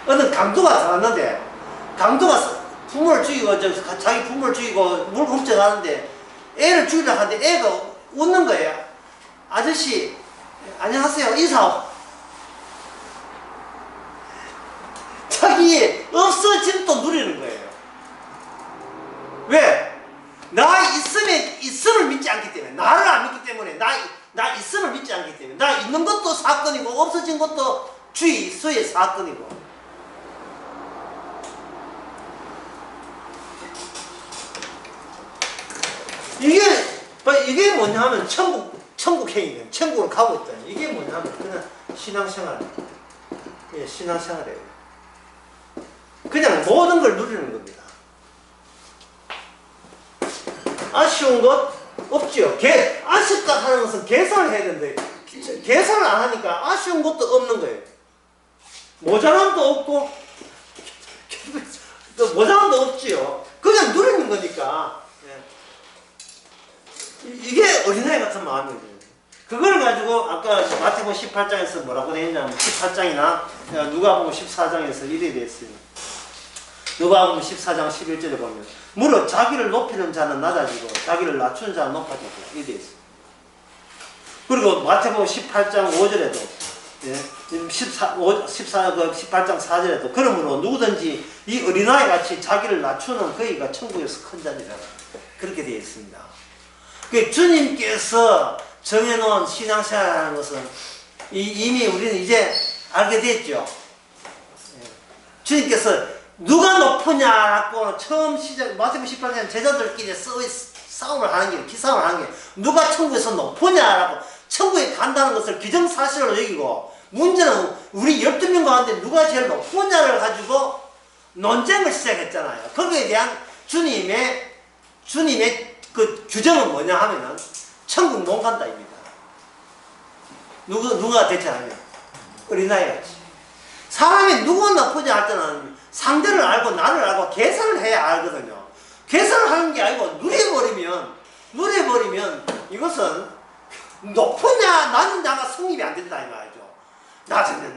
A: 어느 강도가 살았는데, 강도가 부모를 죽이고, 자기 부모를 죽이고, 물 훔쳐가는데, 애를 죽이려고 하는데, 애가 웃는 거예요. 아저씨, 안녕하세요. 인사하고. 자기 없어짐도 누리는 거예요. 왜? 나 있음을 믿지 않기 때문에, 나를 안 믿기 때문에, 나 있음을 믿지 않기 때문에, 나 있는 것도 사건이고, 없어진 것도 수의 사건이고. 이게 뭐냐면, 천국행위는, 천국을 가고 있다. 이게 뭐냐면, 그냥 신앙생활. 예, 신앙생활이에요. 그냥 모든 걸 누리는 겁니다. 아쉬운 것 없지요. 아쉽다 하는 것은 개선을 해야 되는데, 개선을 안 하니까 아쉬운 것도 없는 거예요. 모자람도 없고, 모자람도 없지요. 그냥 누리는 거니까. 이게 어린아이 같은 마음이거든요. 그걸 가지고 아까 마태복음 18장에서 뭐라고 되어 있냐면 18장이나 누가복음 14장에서 이래 되어 있어요. 누가복음 14장 11절에 보면 무릇 자기를 높이는 자는 낮아지고 자기를 낮추는 자는 높아지고 이래 되어 있어요. 그리고 마태복음 18장 5절에도 18장 4절에도 그러므로 누구든지 이 어린아이 같이 자기를 낮추는 그이가 천국에서 큰 자니라 그렇게 되어 있습니다. 주님께서 정해놓은 신앙생활이라는 것은 이미 우리는 이제 알게 됐죠. 주님께서 누가 높으냐라고 처음 마태복음 18장 제자들끼리 싸움을 하는 게, 기싸움을 하는 게 누가 천국에서 높으냐라고 천국에 간다는 것을 기정사실로 여기고 문제는 우리 12명 가운데 누가 제일 높으냐를 가지고 논쟁을 시작했잖아요. 거기에 대한 주님의 그 규정은 뭐냐 하면은 천국 못 간다입니다. 누가 대체하면 어린아이 같이. 사람이 누가 나쁘냐 할 때는 상대를 알고 나를 알고 계산을 해야 알거든요. 계산을 하는 게 아니고 누려버리면 이것은 높으냐 낮은냐가 성립이 안 된다 이 말이죠.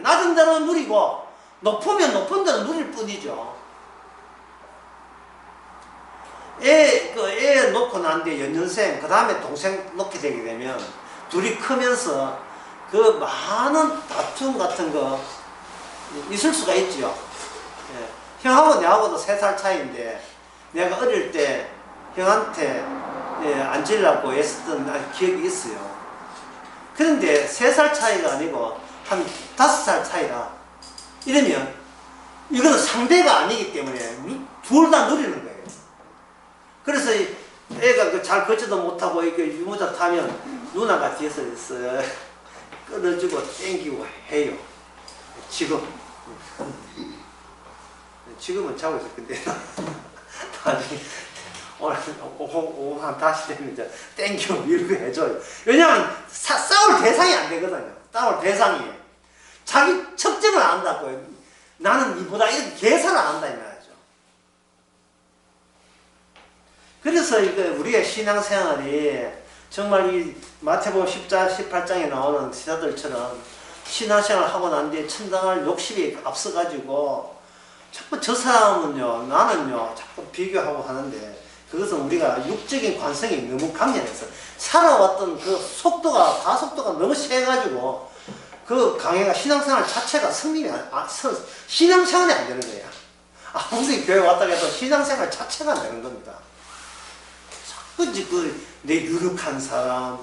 A: 낮은 대로 누리고 높으면 높은 대로 누릴 뿐이죠. 애 놓고 난 뒤에 연년생, 그 다음에 동생 놓게 되게 되면 둘이 크면서 그 많은 다툼 같은 거 있을 수가 있죠. 예. 형하고 내하고도 3살 차이인데 내가 어릴 때 형한테 앉으려고 애썼던 기억이 있어요. 그런데 3살 차이가 아니고 한 5살 차이라 이러면 이거는 상대가 아니기 때문에 둘 다 누리는 거예요. 그래서 애가 잘 걷지도 못하고 이렇게 유모차 타면 누나가 뒤에서 끌어주고 땡기고 해요. 지금은 자고 있을 건데 나중에 오늘 다시 되면 이제 땡기고 밀고 해줘요. 왜냐하면 싸울 대상이 안 되거든요. 싸울 대상이 자기 척정을 안 한다고요. 나는 니보다 이렇게 계산을 안 한다 이 말이죠. 그래서 우리의 신앙생활이 정말 이 마태복음 18장에 나오는 지사들처럼 신앙생활을 하고 난 뒤에 천당할 욕심이 앞서가지고 자꾸 저 사람은요, 나는요, 자꾸 비교하고 하는데 그것은 우리가 육적인 관성이 너무 강렬해서 살아왔던 그 가속도가 너무 세가지고 그 강해가 신앙생활 자체가 신앙생활이 안 되는 거야. 아무리 교회 왔다고 해도 신앙생활 자체가 안 되는 겁니다. 내 유력한 사람,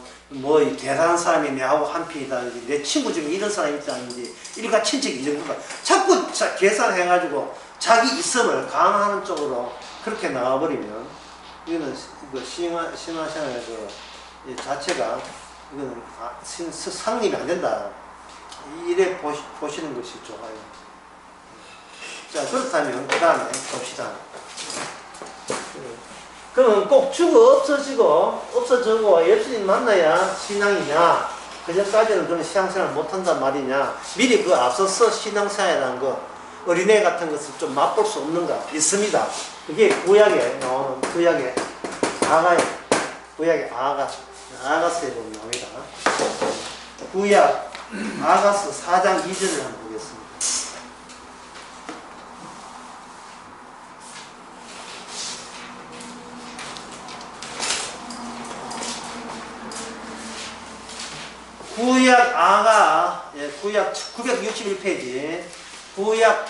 A: 대단한 사람이 내하고 한편이다든지, 내 친구 중에 이런 사람이 있다든지, 일가 친척이 이 정도가 자꾸 계산해가지고 자기 있음을 강화하는 쪽으로 그렇게 나와버리면, 이거는 신앙생활의 자체가, 이거는 상립이 안 된다. 이래 보시는 것이 좋아요. 자, 그렇다면, 그 다음에 봅시다. 그러면 꼭 없어지고 예수님 만나야 신앙이냐, 그전까지는 그런 신앙생활 못한단 말이냐, 미리 그 앞서서 신앙생활이라는 거, 어린애 같은 것을 좀 맛볼 수 없는가? 있습니다. 그게 구약에 나오는, 구약에 아가서에 보면 나옵니다. 구약 아가서 4장 2절을 한번 보겠습니다. 구약 아가, 구약 961페이지, 구약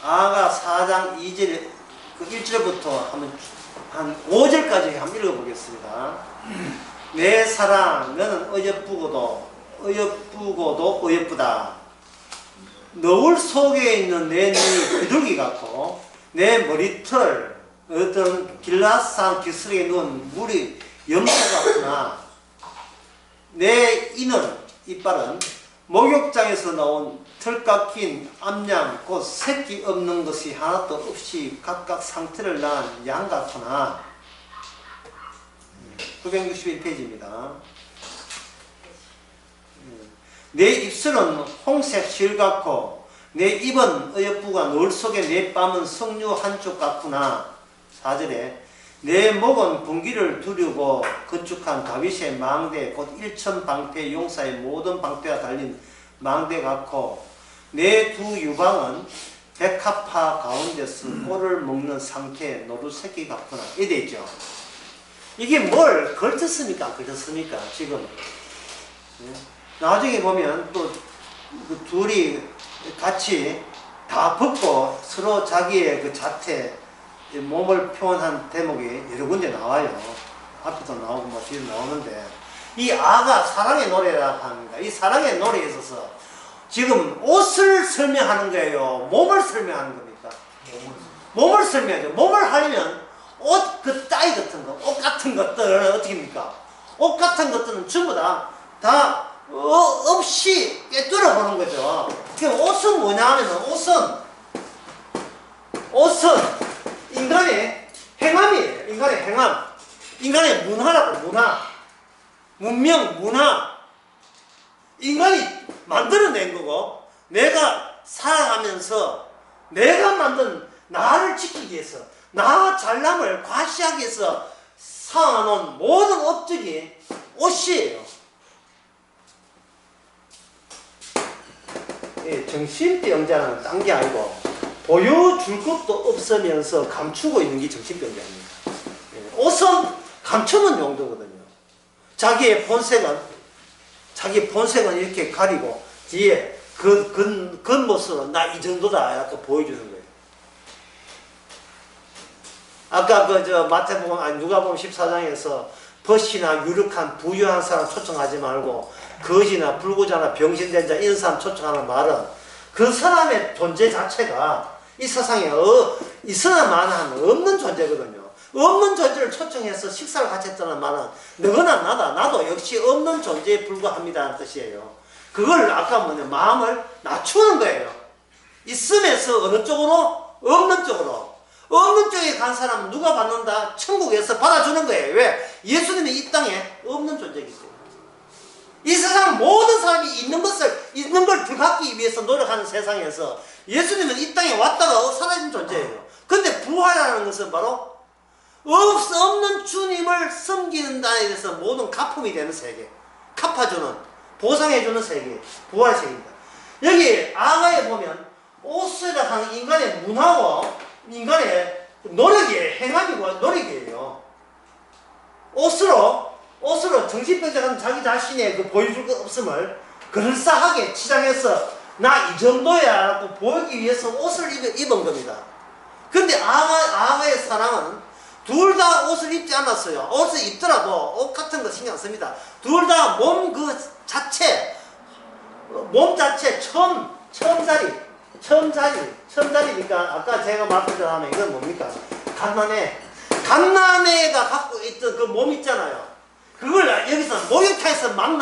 A: 아가 4장 2절, 그 1절부터 한 5절까지 한번 읽어보겠습니다. 내 사랑, 너는 어여쁘고도 어여쁘다. 너울 속에 있는 내 눈이 비둘기 같고, 내 머리털, 어떤 길라산 기슭에 누운 물이 염소 같구나. 내 이빨은 목욕장에서 나온 털 깎인 암양, 곧 새끼 없는 것이 하나도 없이 각각 상태를 낳은 양 같구나. 961페이지입니다. 내 입술은 홍색 실 같고, 내 입은 어여쁘가 노을 속에 내 뺨은 석류 한쪽 같구나. 4절에 내 목은 분기를 두르고 건축한 다윗의 망대, 곧 일천방패 용사의 모든 방패가 달린 망대 같고, 내 두 유방은 백합화 가운데서 꼴을 먹는 상태의 노루 새끼 같구나. 이래 있죠. 이게 뭘 걸쳤습니까? 안 걸쳤습니까? 지금 나중에 보면 또 그 둘이 같이 다 벗고 서로 자기의 그 자태, 몸을 표현한 대목이 여러 군데 나와요. 앞에도 나오고 뭐 뒤에도 나오는데, 이 아가 사랑의 노래라고 합니다. 이 사랑의 노래에 있어서 지금 옷을 설명하는 거예요? 몸을 설명하는 겁니까? 몸을 설명하죠. 몸을 하려면 옷 그 따위 같은 거, 옷 같은 것들은 어떻게 합니까? 옷 같은 것들은 전부 다 없이 꿰뚫어 보는 거죠. 그 옷은 뭐냐 하면, 옷은 인간의 행함이에요. 인간의 행함. 인간의 문화라고, 문명, 문화. 인간이 만들어낸 거고, 내가 살아가면서 내가 만든 나를 지키기 위해서, 나 잘남을 과시하기 위해서 쌓아놓은 모든 업적이 옷이에요. 정신병자는 딴 게 아니고, 보여줄 것도 없으면서 감추고 있는 게 정신병자입니다. 옷은 감추는 용도거든요. 자기의 본색은 이렇게 가리고, 뒤에 겉모습으로 나 이 정도다 이렇게 보여주는 거예요. 아까 마태복음, 누가복음 14장에서 벗이나 유력한 부유한 사람 초청하지 말고 거지나 불구자나 병신된 자 이런 사람 초청하는 말은, 그 사람의 존재 자체가 이 세상에 있으나 마나 없는 존재거든요. 없는 존재를 초청해서 식사를 같이 했다는 말은 너거나 나도 역시 없는 존재에 불과합니다는 뜻이에요. 그걸 아까 마음을 낮추는 거예요. 있으면서 어느 쪽으로? 없는 쪽으로. 없는 쪽에 간 사람은 누가 받는다? 천국에서 받아주는 거예요. 왜? 예수님이 이 땅에 없는 존재이기 때문에. 이 세상 모든 사람이 있는 걸 되찾기 위해서 노력하는 세상에서 예수님은 이 땅에 왔다가 사라진 존재예요. 근데 부활이라는 것은 바로 없는 주님을 섬기는 다에 대해서 모든 가품이 되는 세계, 갚아주는, 보상해주는 세계, 부활의 세계입니다. 여기 아가에 보면 옷이라 하는 인간의 문화와 인간의 노력이에요. 행함이고 노력이에요. 옷으로 정신병자는 자기 자신의 그 보여줄 것 없음을 그럴싸하게 치장해서 나 이 정도야 라고 보이기 위해서 옷을 입은 겁니다. 근데 아가의 사랑은 둘 다 옷을 입지 않았어요. 옷을 입더라도 옷 같은 거 신경 안 씁니다. 둘 다 몸 자체 처음자리니까 아까 제가 말씀드렸다면 이건 뭡니까? 갓난애가 갖고 있던 그 몸 있잖아요. 그걸 여기서 목욕탕에서 막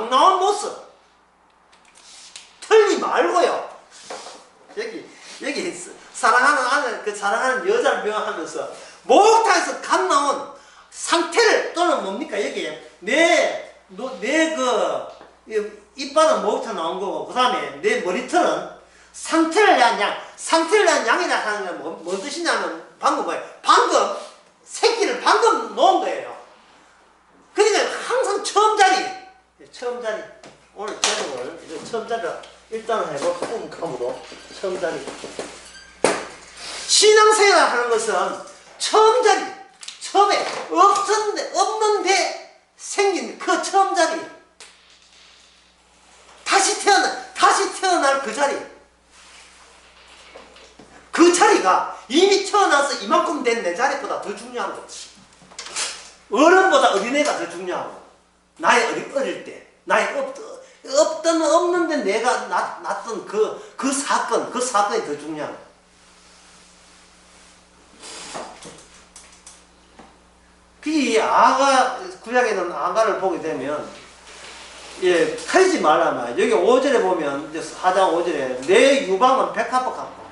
A: 나온 모습. 틀리 말고요. 여기 사랑하는 여자를 명하면서 목욕탕에서 갓 나온 상태를, 또는 뭡니까? 여기에 내 이빨은 목욕탕 나온 거고, 그 다음에 내 머리털은 상태를 내한 양이라 하는 건 뭔 뜻이냐면, 방금 새끼를 방금 놓은 거예요. 그러니까 항상 처음 자리 처음 자리. 오늘 제목을 이제 처음 자리 일단은 해볼까? 감으로 처음 자리. 신앙생활 하는 것은 처음 자리. 처음에 없는데 생긴 그 처음 자리. 다시 태어날 그 자리. 그 자리가 이미 태어나서 이만큼 된 내 자리보다 더 중요한 거지. 어른보다 어린애가 더 중요하고, 나의 어릴 때, 나의 없는데 내가 낳았던 그 사건이 더 중요한 거야. 이 구약에는 아가를 보게 되면, 예, 칼지 말라 말. 여기 5절에 보면, 이제 4장 5절에, 내 유방은 백합화 같고.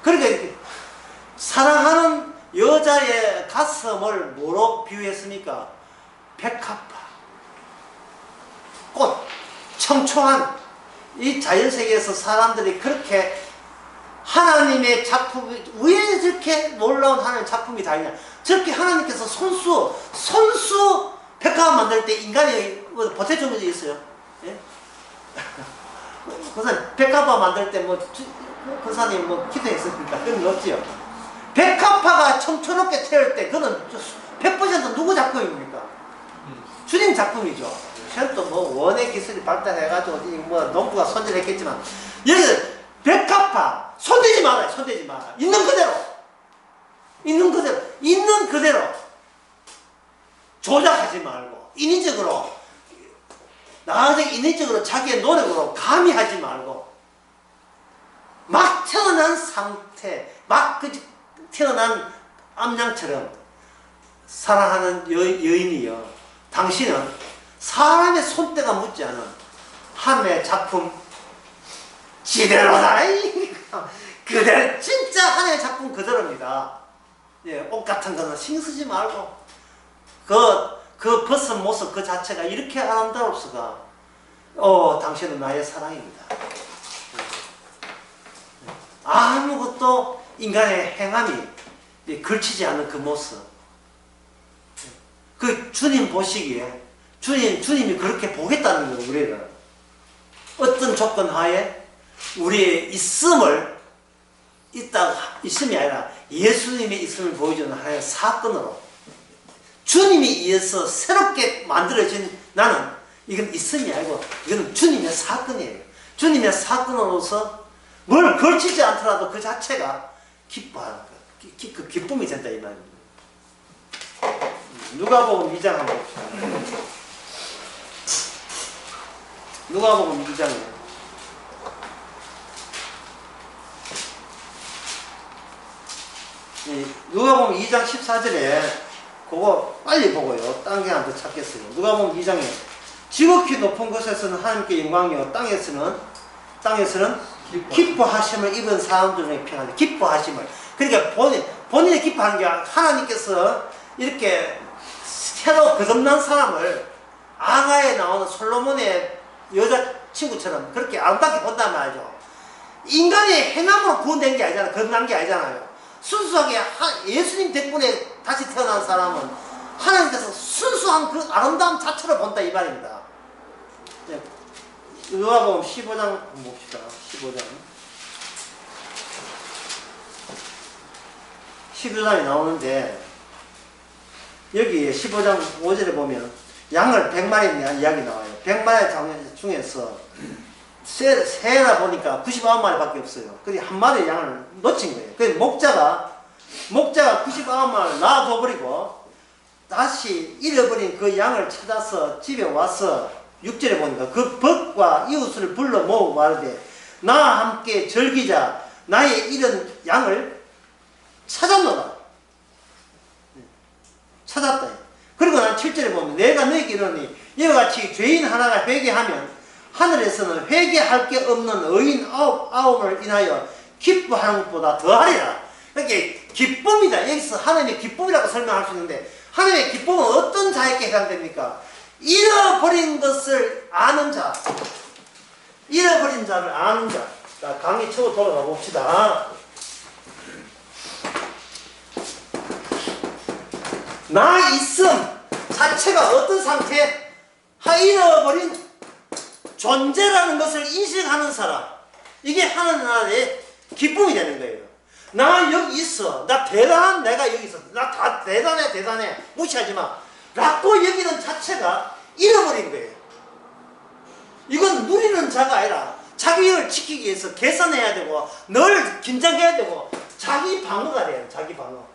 A: 그러니까 이렇게, 사랑하는 여자의 가슴을 뭐로 비유했습니까? 백합화. 꽃, 청초한, 이 자연세계에서 사람들이 그렇게 하나님의 작품이, 왜 저렇게 놀라운 하나님의 작품이 다 있냐? 저렇게 하나님께서 손수 백합 만들 때 인간이 보태준 적이 있어요. 예? 그래서 백합화 만들 때 권사님 기도했습니까? 그런 거 없지요. 백합화가 청초롭게 태울 때 그는 100% 누구 작품입니까? 주님 작품이죠. 또 원의 기술이 발달해가지고 농부가 손질했겠지만, 여기 백합화 손대지 마라. 있는 그대로 조작하지 말고, 인위적으로 자기의 노력으로 가미하지 말고, 막 태어난 상태, 태어난 암양처럼 사랑하는 여인이여, 당신은 사람의 손때가 묻지 않은 하나님의 작품 지대로다. 그대로 진짜 하나님의 작품 그대로입니다. 예, 옷 같은 거는 신경 쓰지 말고, 그 벗은 모습 그 자체가 이렇게 아름다울 수가. 당신은 나의 사랑입니다. 아무것도 인간의 행함이 걸치지 않는 그 모습. 그 주님 보시기에, 주님이 그렇게 보겠다는 거예요, 우리를. 어떤 조건 하에 우리의 있음이 아니라 예수님의 있음을 보여주는 하나의 사건으로, 주님이 의해서 새롭게 만들어진 나는, 이건 있음이 아니고 이건 주님의 사건이에요. 주님의 사건으로서 뭘 걸치지 않더라도 그 자체가 기뻐하는 거예요. 그 기쁨이 된다 이 말입니다. 누가복음 2장 한번 봅시다. 누가복음 2장이에요. 누가복음 2장 14절에 그거 빨리 보고요. 딴 게 안 더 찾겠어요. 누가복음 2장에 지극히 높은 곳에서는 하나님께 영광이요, 땅에서는 기뻐하심을 입은 사람들 중에 평안해. 기뻐하심을. 그러니까 본인이 기뻐하는 게 하나님께서 이렇게 새로 거듭난 사람을 아가에 나오는 솔로몬의 여자친구처럼 그렇게 아름답게 본단 말이죠. 인간의 행함으로 구원된 게 아니잖아요. 거듭난 게 아니잖아요. 순수하게 예수님 덕분에 다시 태어난 사람은 하나님께서 순수한 그 아름다움 자체를 본다 이 말입니다. 누가복음 15장 한번 봅시다. 15장이 나오는데, 여기 15장 5절에 보면 양을 100마리에 대한 이야기 나와요. 100마리 중에서 세나 보니까 99마리밖에 없어요. 그래서 한 마리 양을 놓친 거예요. 그래서 목자가 99마리를 놔둬버리고 다시 잃어버린 그 양을 찾아서 집에 와서 6절에 보니까 그 벗과 이웃을 불러 모으고 말하되, 나와 함께 즐기자. 나의 잃은 양을 찾았노라. 찾았다. 그리고 난 7절에 보면 내가 너에게 이르노니 이와 같이 죄인 하나가 회개하면 하늘에서는 회개할 게 없는 의인 아홉을 인하여 기뻐하는 것보다 더하리라. 그러니까 기쁨이다. 여기서 하나님의 기쁨이라고 설명할 수 있는데, 하나님의 기쁨은 어떤 자에게 해당됩니까? 잃어버린 것을 아는 자, 잃어버린 자를 아는 자. 자, 강의 처음 돌아가 봅시다. 나 있음 자체가 어떤 상태? 잃어버린 존재라는 것을 인식하는 사람, 이게 하나님의 기쁨이 되는 거예요. 나 여기 있어. 나 대단한 내가 여기 있어. 나 다 대단해. 무시하지 마. 라고 여기는 자체가 잃어버린 거예요. 이건 누리는 자가 아니라 자기를 지키기 위해서 계산해야 되고 늘 긴장해야 되고 자기 방어가 돼요. 자기 방어.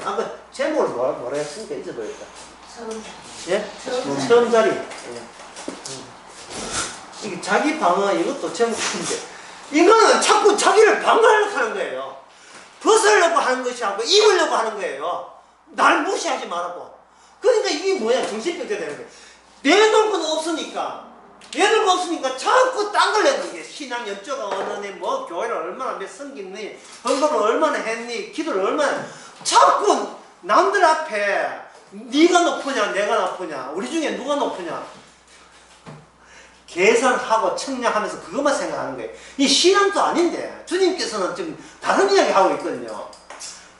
A: 아까 제목을 뭐라 했으니까 잊어버렸다. 예? 처음 자리. 예. 이게 자기 방어, 이것도 제목인데, 이거는 자꾸 자기를 방어하려고 하는 거예요. 벗으려고 하는 것이 아니고 입으려고 하는 거예요. 날 무시하지 말라고. 그러니까 이게 뭐야? 정신병자 되는 거예요. 내놓을 건 없으니까. 내놓을 거 없으니까 자꾸 딴 걸 내는 게 신앙 여쭤가 어느니, 뭐 교회를 얼마나 몇 섬겼니, 헌금을 얼마나 했니, 기도를 얼마나. 자꾸 남들 앞에 네가 높으냐 내가 높으냐 우리 중에 누가 높으냐 계산하고 청량하면서 그것만 생각하는 거예요. 이 신앙도 아닌데 주님께서는 좀 다른 이야기 하고 있거든요.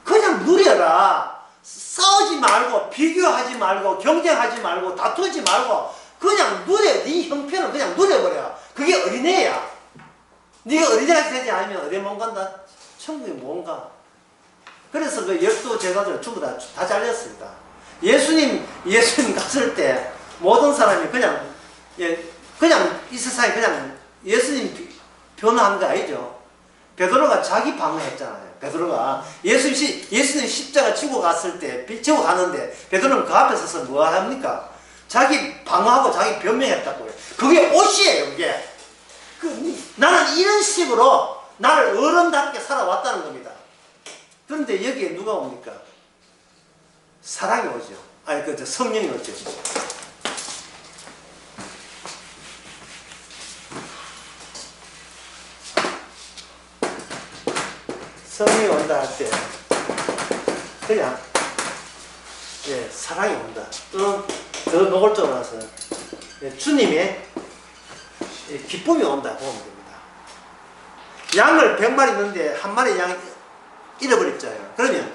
A: 그냥 누려라. 싸우지 말고 비교하지 말고 경쟁하지 말고 다투지 말고 그냥 누려. 네 형편은 그냥 누려버려. 그게 어린애야. 네가 어린애가 되지 않으면 어디 못 간다? 천국에 못 가. 그래서 그 12제자들 전부 다 잘렸습니다. 예수님 갔을 때 모든 사람이 그냥 이 세상에 그냥 예수님 변화한 거 아니죠. 베드로가 자기 방어했잖아요. 베드로가 예수님 십자가 지고 갔을 때 지고 가는데 베드로는 그 앞에 서서 뭐 합니까? 자기 방어하고 자기 변명했다고요. 그게 옷이에요. 그게 나는 이런 식으로 나를 어른답게 살아왔다는 겁니다. 그런데 여기에 누가 옵니까? 사랑이 오죠. 아니, 성령이 오죠. 성령이 온다 할 때, 그냥, 사랑이 온다. 또는 더 노골적으로 나서, 주님의 기쁨이 온다 보면 됩니다. 양을 100마리 있는데 한 마리 양이 잃어버렸잖아요. 그러면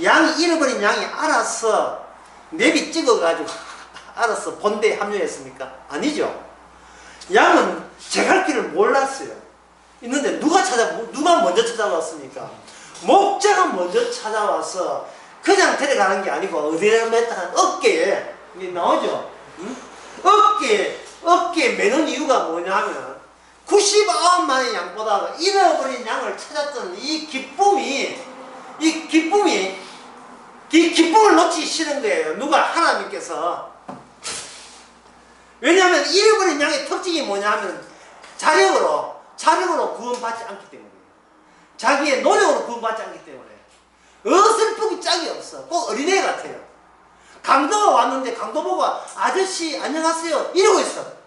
A: 양이 잃어버린 양이 알아서 내비 찍어가지고 알아서 본대에 합류했습니까? 아니죠. 양은 제 갈 길을 몰랐어요. 있는데 누가 먼저 찾아왔습니까? 목자가 먼저 찾아와서 그냥 데려가는 게 아니고 어디를 맸다가 어깨에 나오죠. 응? 어깨에 매는 이유가 뭐냐 하면 99마리 양보다 잃어버린 양을 찾았던 이 기쁨을 놓치기 싫은 거예요. 누가? 하나님께서. 왜냐하면 잃어버린 양의 특징이 뭐냐 하면 자력으로 구원받지 않기 때문이에요. 자기의 노력으로 구원받지 않기 때문에 어설프기 짝이 없어. 꼭 어린애 같아요. 강도가 왔는데 강도 보고 아저씨 안녕하세요 이러고 있어.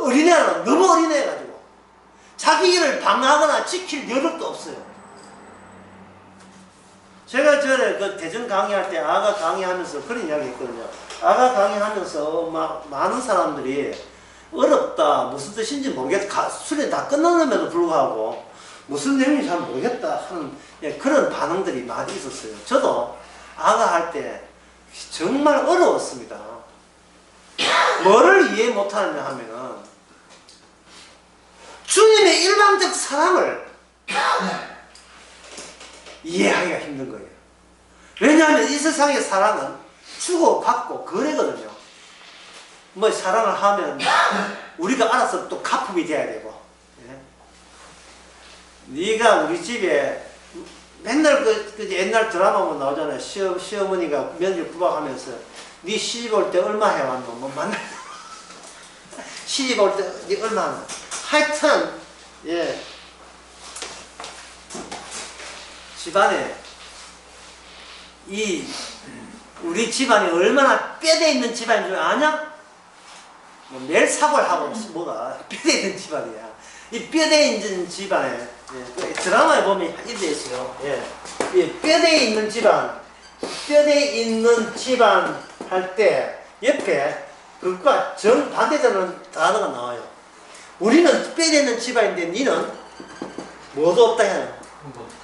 A: 어린애는 너무 어린애가지고 자기 일을 방어하거나 지킬 여력도 없어요. 제가 전에 그 대전 강의할 때 아가 강의하면서 그런 이야기 했거든요. 아가 강의하면서 많은 사람들이 어렵다, 무슨 뜻인지 모르겠다, 수련이 다 끝났음에도 불구하고 무슨 내용인지 잘 모르겠다 하는 그런 반응들이 많이 있었어요. 저도 아가 할 때 정말 어려웠습니다. 뭐를 이해 못하느냐 하면은 주님의 일방적 사랑을 이해하기가 힘든 거예요. 왜냐하면 이 세상의 사랑은 주고받고 거래거든요. 뭐 사랑을 하면 우리가 알아서 또 가품이 돼야 되고. 네가 우리 집에 맨날 그 옛날 드라마 보면 나오잖아요. 시어머니가 며느리 구박하면서 네 시집 올 때 얼마 해왔노? 뭐 만날 시집 올 때 네 얼마 하노? 하여튼 집안에 우리 집안이 얼마나 뼈대 있는 집안인 줄 아냐? 뭐 매일 사고를 하고 뭐가 뼈대 있는 집안이야. 이 뼈대 있는 집안에 드라마에 보면 이렇게 있어요. 이 뼈대 있는 집안 할 때 옆에 그것과 정반대되는 단어가 나와요. 우리는 뼈대 있는 집안인데 니는 뭐도 없다 해요.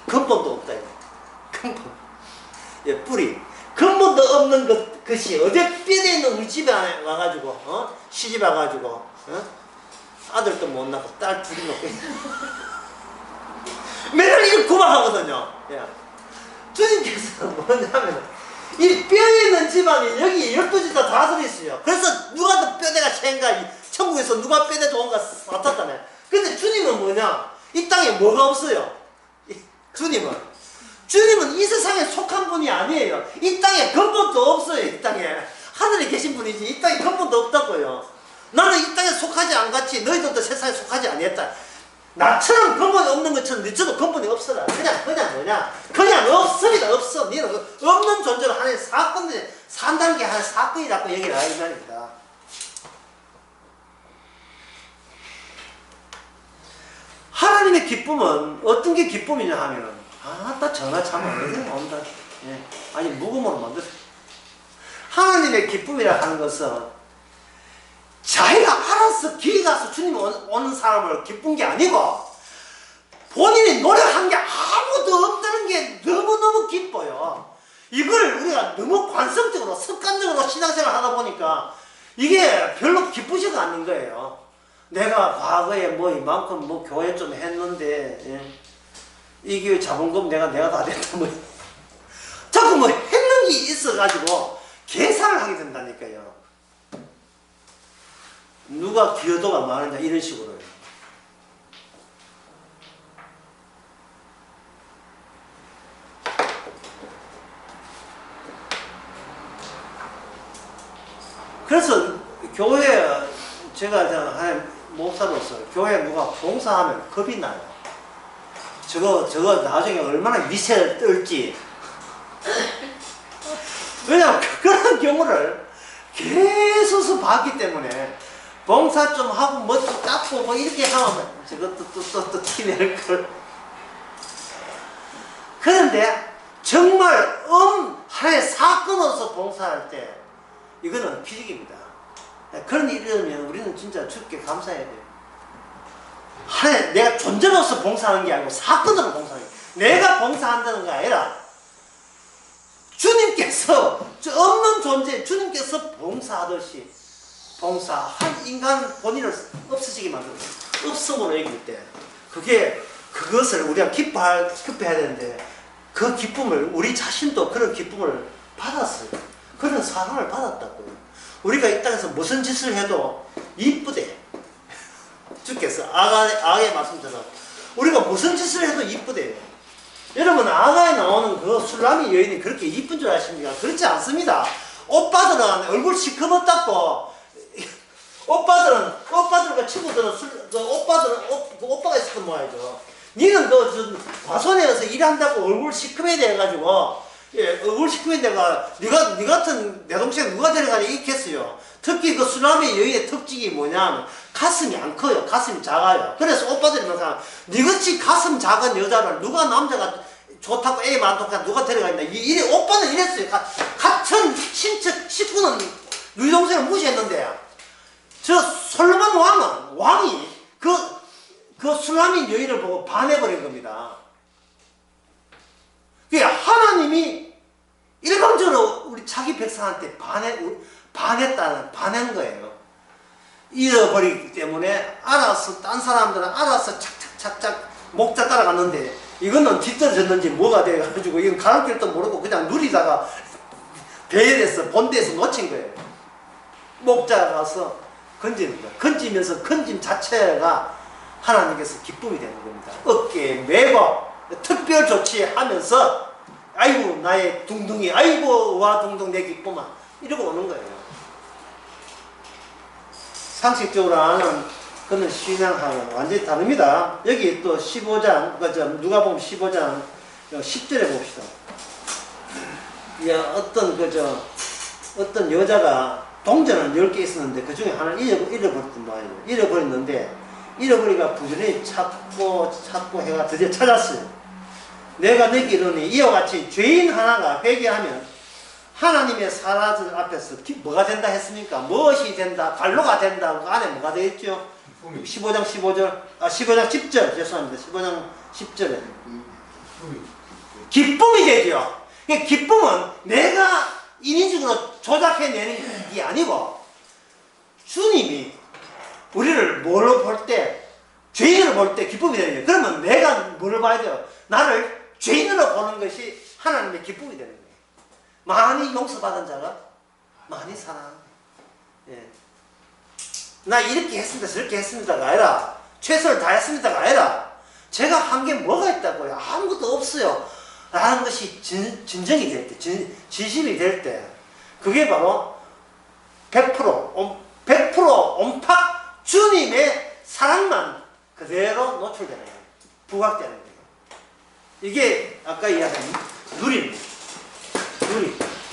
A: 근본도 없다 해요. 근본. 뿌리. 근본도 없는 그것이 어제 뼈대 있는 우리 집에 와가지고 시집 와가지고 아들도 못 낳고 딸 둘이 놓고 맨날 이걸 구박하거든요. 주님께서 뭐냐면 이 뼈에 있는 집안이 여기 12집 다 다스려 있어요. 그래서 누가 더 뼈대가 센가, 천국에서 누가 뼈대 좋은가 맡았다네. 근데 주님은 뭐냐, 이 땅에 뭐가 없어요. 주님은 이 세상에 속한 분이 아니에요. 이 땅에 근본도 없어요. 이 땅에 하늘에 계신 분이지 이 땅에 근본도 없다고요. 나는 이 땅에 속하지 않같이 너희들도 세상에 속하지 아니했다. 나처럼 근본이 없는 것처럼 너희도 근본이 없어라. 그냥 없습니다. 없어. 너는 없는 존재로 하나의 사건을 산다는 게 하나의 사건이라고 얘기를 하는 말입니다. 하나님의 기쁨은 어떤 게 기쁨이냐 하면은 딱 전화 참 어디서 온다. 아니 무금으로 만들어. 하나님의 기쁨이라 하는 것은 자기가 알아서 길이 가서 주님 오는 사람을 기쁜 게 아니고 본인이 노력한 게 아무도 없다는 게 너무너무 기뻐요. 이걸 우리가 너무 관성적으로 습관적으로 신앙생활 하다 보니까 이게 별로 기쁘지가 않는 거예요. 내가 과거에 뭐 이만큼 뭐 교회 좀 했는데 이 교회 자본금 내가 다 됐다 자꾸 뭐 했는 게 있어가지고 계산을 하게 된다니까요. 누가 기여도가 많으냐 이런 식으로요. 그래서 교회 제가 한 목사로서 교회 누가 봉사하면 겁이 나요. 저거 나중에 얼마나 미세를 떨지. 왜냐면 그런 경우를 계속 봤기 때문에 봉사 좀 하고 뭐 좀 닦고 뭐 이렇게 하면 저것도 또 티낼 걸. 그런데 정말 하나의 사건으로서 봉사할 때 이거는 필요입니다. 그런 일이 있으면 우리는 진짜 주께 감사해야 돼요. 하나의 내가 존재로서 봉사하는 게 아니고 사건으로 봉사하는 게, 내가 봉사한다는 게 아니라 주님께서 없는 존재 주님께서 봉사하듯이 봉사한 인간 본인을 없어지게 만들어요. 없음으로 얘기할 때 그것을 우리가 기뻐해야 되는데 그 기쁨을 우리 자신도 그런 기쁨을 받았어요. 그런 사랑을 받았다고요. 우리가 이 땅에서 무슨 짓을 해도 이쁘대. 주께서 아가의 말씀처럼 우리가 무슨 짓을 해도 이쁘대요. 여러분 아가에 나오는 그 술라미 여인이 그렇게 이쁜 줄 아십니까? 그렇지 않습니다. 오빠들은 얼굴 시커멓다고 오빠들과 친구들은 오빠가 있었던 모양이죠. 니는 과손에 와서 일한다고 얼굴 시커매야 돼가지고 얼굴 시커매야 돼가 니 같은 내 동생 누가 데려가냐 이렇게 했어요. 특히 그 술라미 여인의 특징이 뭐냐면 가슴이 안 커요. 가슴이 작아요. 그래서 오빠들이 막 니같이 가슴 작은 여자를 누가 남자가 좋다고 애 많다고 누가 데려가냐 오빠는 이랬어요. 같은 친척 식구는 누이 동생을 무시했는데 저 솔로몬 왕이 그 술라미 여인을 보고 반해버린 겁니다. 하나님이 일방적으로 우리 자기 백성한테 반한 거예요. 잃어버리기 때문에 알아서 딴 사람들은 알아서 착착착착 목자 따라갔는데 이거는 뒤떨어졌는지 뭐가 돼가지고 이건 가는 길도 모르고 그냥 누리다가 배열해서 본대에서 놓친 거예요. 목자가 가서 건지는 거예요. 건지면서 건짐 자체가 하나님께서 기쁨이 되는 겁니다. 어깨에 메고 특별 조치하면서 아이고 나의 둥둥이 아이고 와 둥둥 내 기쁨아 이러고 오는 거예요. 상식적으로 아는 그는 신앙하고 완전히 다릅니다. 여기 또 15장 누가복음 15장 10절에 봅시다. 어떤 여자가 동전은 10개 있었는데 그 중에 하나를 잃어버렸던 모양이에요. 잃어버리가 부지런히 찾고 해가 드디어 찾았어요. 내가 내게 이르니 이와 같이 죄인 하나가 회개하면 하나님의 사라질 앞에서 뭐가 된다 했습니까? 무엇이 된다? 관로가 된다. 그 안에 뭐가 되겠죠? 15장 10절 죄송합니다. 15장 10절에 기쁨이 되죠. 기쁨은 내가 인위적으로 조작해내는 게 아니고 주님이 우리를 뭘로 볼 때, 죄인으로 볼 때 기쁨이 되는 거예요. 그러면 내가 뭐를 봐야 돼요? 나를 죄인으로 보는 것이 하나님의 기쁨이 되는 거예요. 많이 용서받은 자가 많이 사랑합니다. 예. 나 이렇게 했습니다, 저렇게 했습니다가 아니라, 최선을 다했습니다가 아니라, 제가 한 게 뭐가 있다고요? 아무것도 없어요. 라는 것이 진정이 될 때, 진심이 될 때, 그게 바로 100% 온팍 주님의 사랑만 그대로 노출되는 거예요. 부각되는 거예요. 이게 아까 이야기한 누림.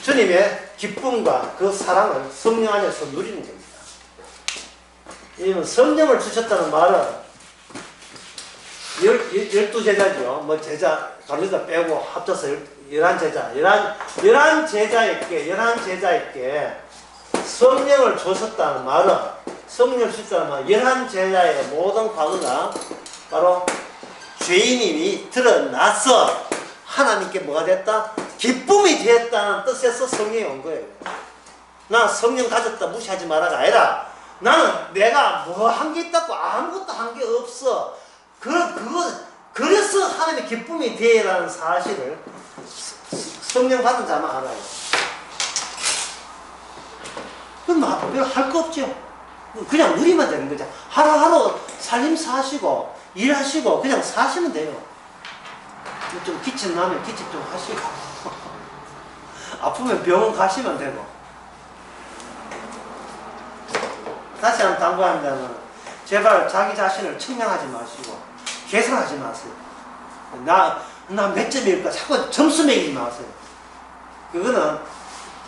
A: 주님의 기쁨과 그 사랑을 성령 안에서 누리는 겁니다. 왜냐면 성령을 주셨다는 말은 12제자죠. 뭐 제자, 가르쳐 빼고 합쳐서 11제자. 11제자에게 성령을 주셨다는 말은, 성령을 주셨다는 말은 11제자의 모든 과거가 바로 죄인임이 드러나서 하나님께 뭐가 됐다? 기쁨이 되었다는 뜻에서 성령이 온 거예요. 나 성령 가졌다 무시하지 마라가 아니라, 나는 내가 뭐 한 게 있다고 아무것도 한 게 없어. 그래서 하나님의 기쁨이 되라는 사실을 성령 받은 자만 알아요. 그럼 할 거 없죠. 그냥 누리면 되는 거죠. 하루하루 살림 사시고 일하시고 그냥 사시면 돼요. 좀 기침 나면 기침 좀 하시고 아프면 병원 가시면 되고. 다시 한번 당부합니다만, 제발 자기 자신을 측량하지 마시고 계산하지 마세요. 나 몇 점일까 자꾸 점수 매기지 마세요. 그거는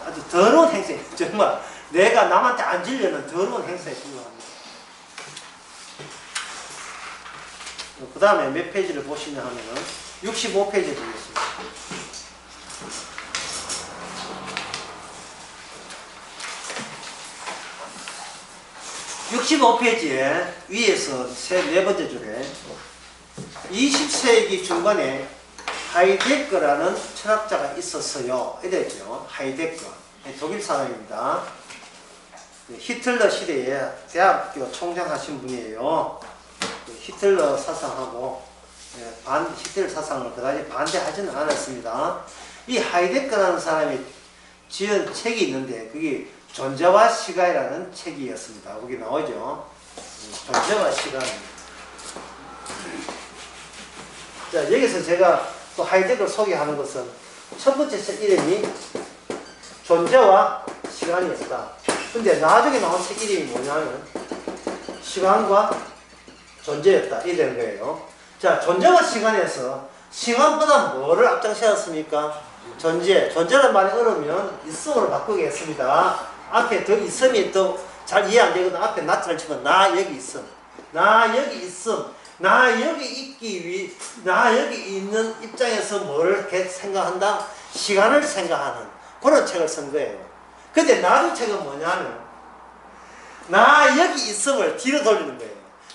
A: 아주 더러운 행세예요. 정말 내가 남한테 안 질려는 더러운 행세에 불과합니다. 그 다음에 몇 페이지를 보시냐 하면은 65페이지 보겠습니다. 65페이지에 위에서 네 번째 줄에 20세기 중반에 하이데거라는 철학자가 있었어요. 이랬죠. 하이데거. 독일 사람입니다. 히틀러 시대에 대학교 총장하신 분이에요. 히틀러 사상하고 히틀러 사상을 그다지 반대하지는 않았습니다. 이 하이데거라는 사람이 지은 책이 있는데 그게 존재와 시간이라는 책이었습니다. 거기 나오죠. 존재와 시간. 자, 여기서 제가 또 하이데거를 소개하는 것은 첫 번째 책 이름이 존재와 시간이었다. 근데 나중에 나온 책 이름이 뭐냐면 시간과 존재였다. 이래 되는 거예요. 자, 존재와 시간에서 시간보다 뭐를 앞장세웠습니까? 존재. 존재란 말이 어려우면 있음으로 바꾸겠습니다. 앞에 더 있음이 더 잘 이해 안 되거든. 앞에 나타를 치면 나 여기 있음. 나 여기 있음. 나 여기 있기 위해, 나 여기 있는 입장에서 뭘 생각한다? 시간을 생각하는 그런 책을 쓴 거예요. 근데 나중 책은 뭐냐면 나 여기 있음을 뒤로 돌리는 거예요.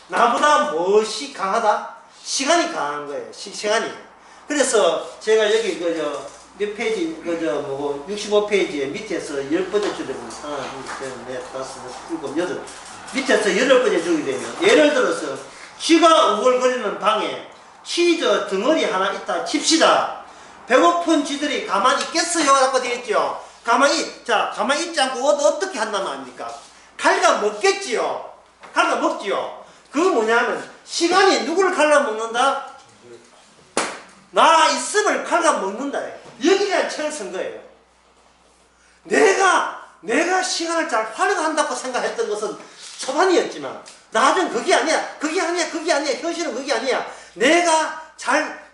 A: 나보다 무엇이 강하다? 시간이 강한 거예요. 시간이. 그래서 제가 여기 몇 페이지, 65페이지에 밑에서 10번째 줄에 보면 하나, 둘, 셋, 넷, 다섯, 일곱, 여덟. 밑에서 8번째 줄이 되면 예를 들어서 쥐가 우글거리는 방에 치즈 덩어리 하나 있다 칩시다. 배고픈 쥐들이 가만히 있겠어요? 라고 되어 있죠. 가만히 있지 않고 어떻게 한다면 합니까? 갉아 먹겠지요. 갉아 먹지요. 그거 뭐냐면 시간이 누구를 갉아 먹는다? 나 있음을 갉아 먹는다. 여기가 책을 쓴 거예요. 내가 시간을 잘 활용한다고 생각했던 것은 초반이었지만 나중에 그게 아니야. 현실은 그게 아니야. 내가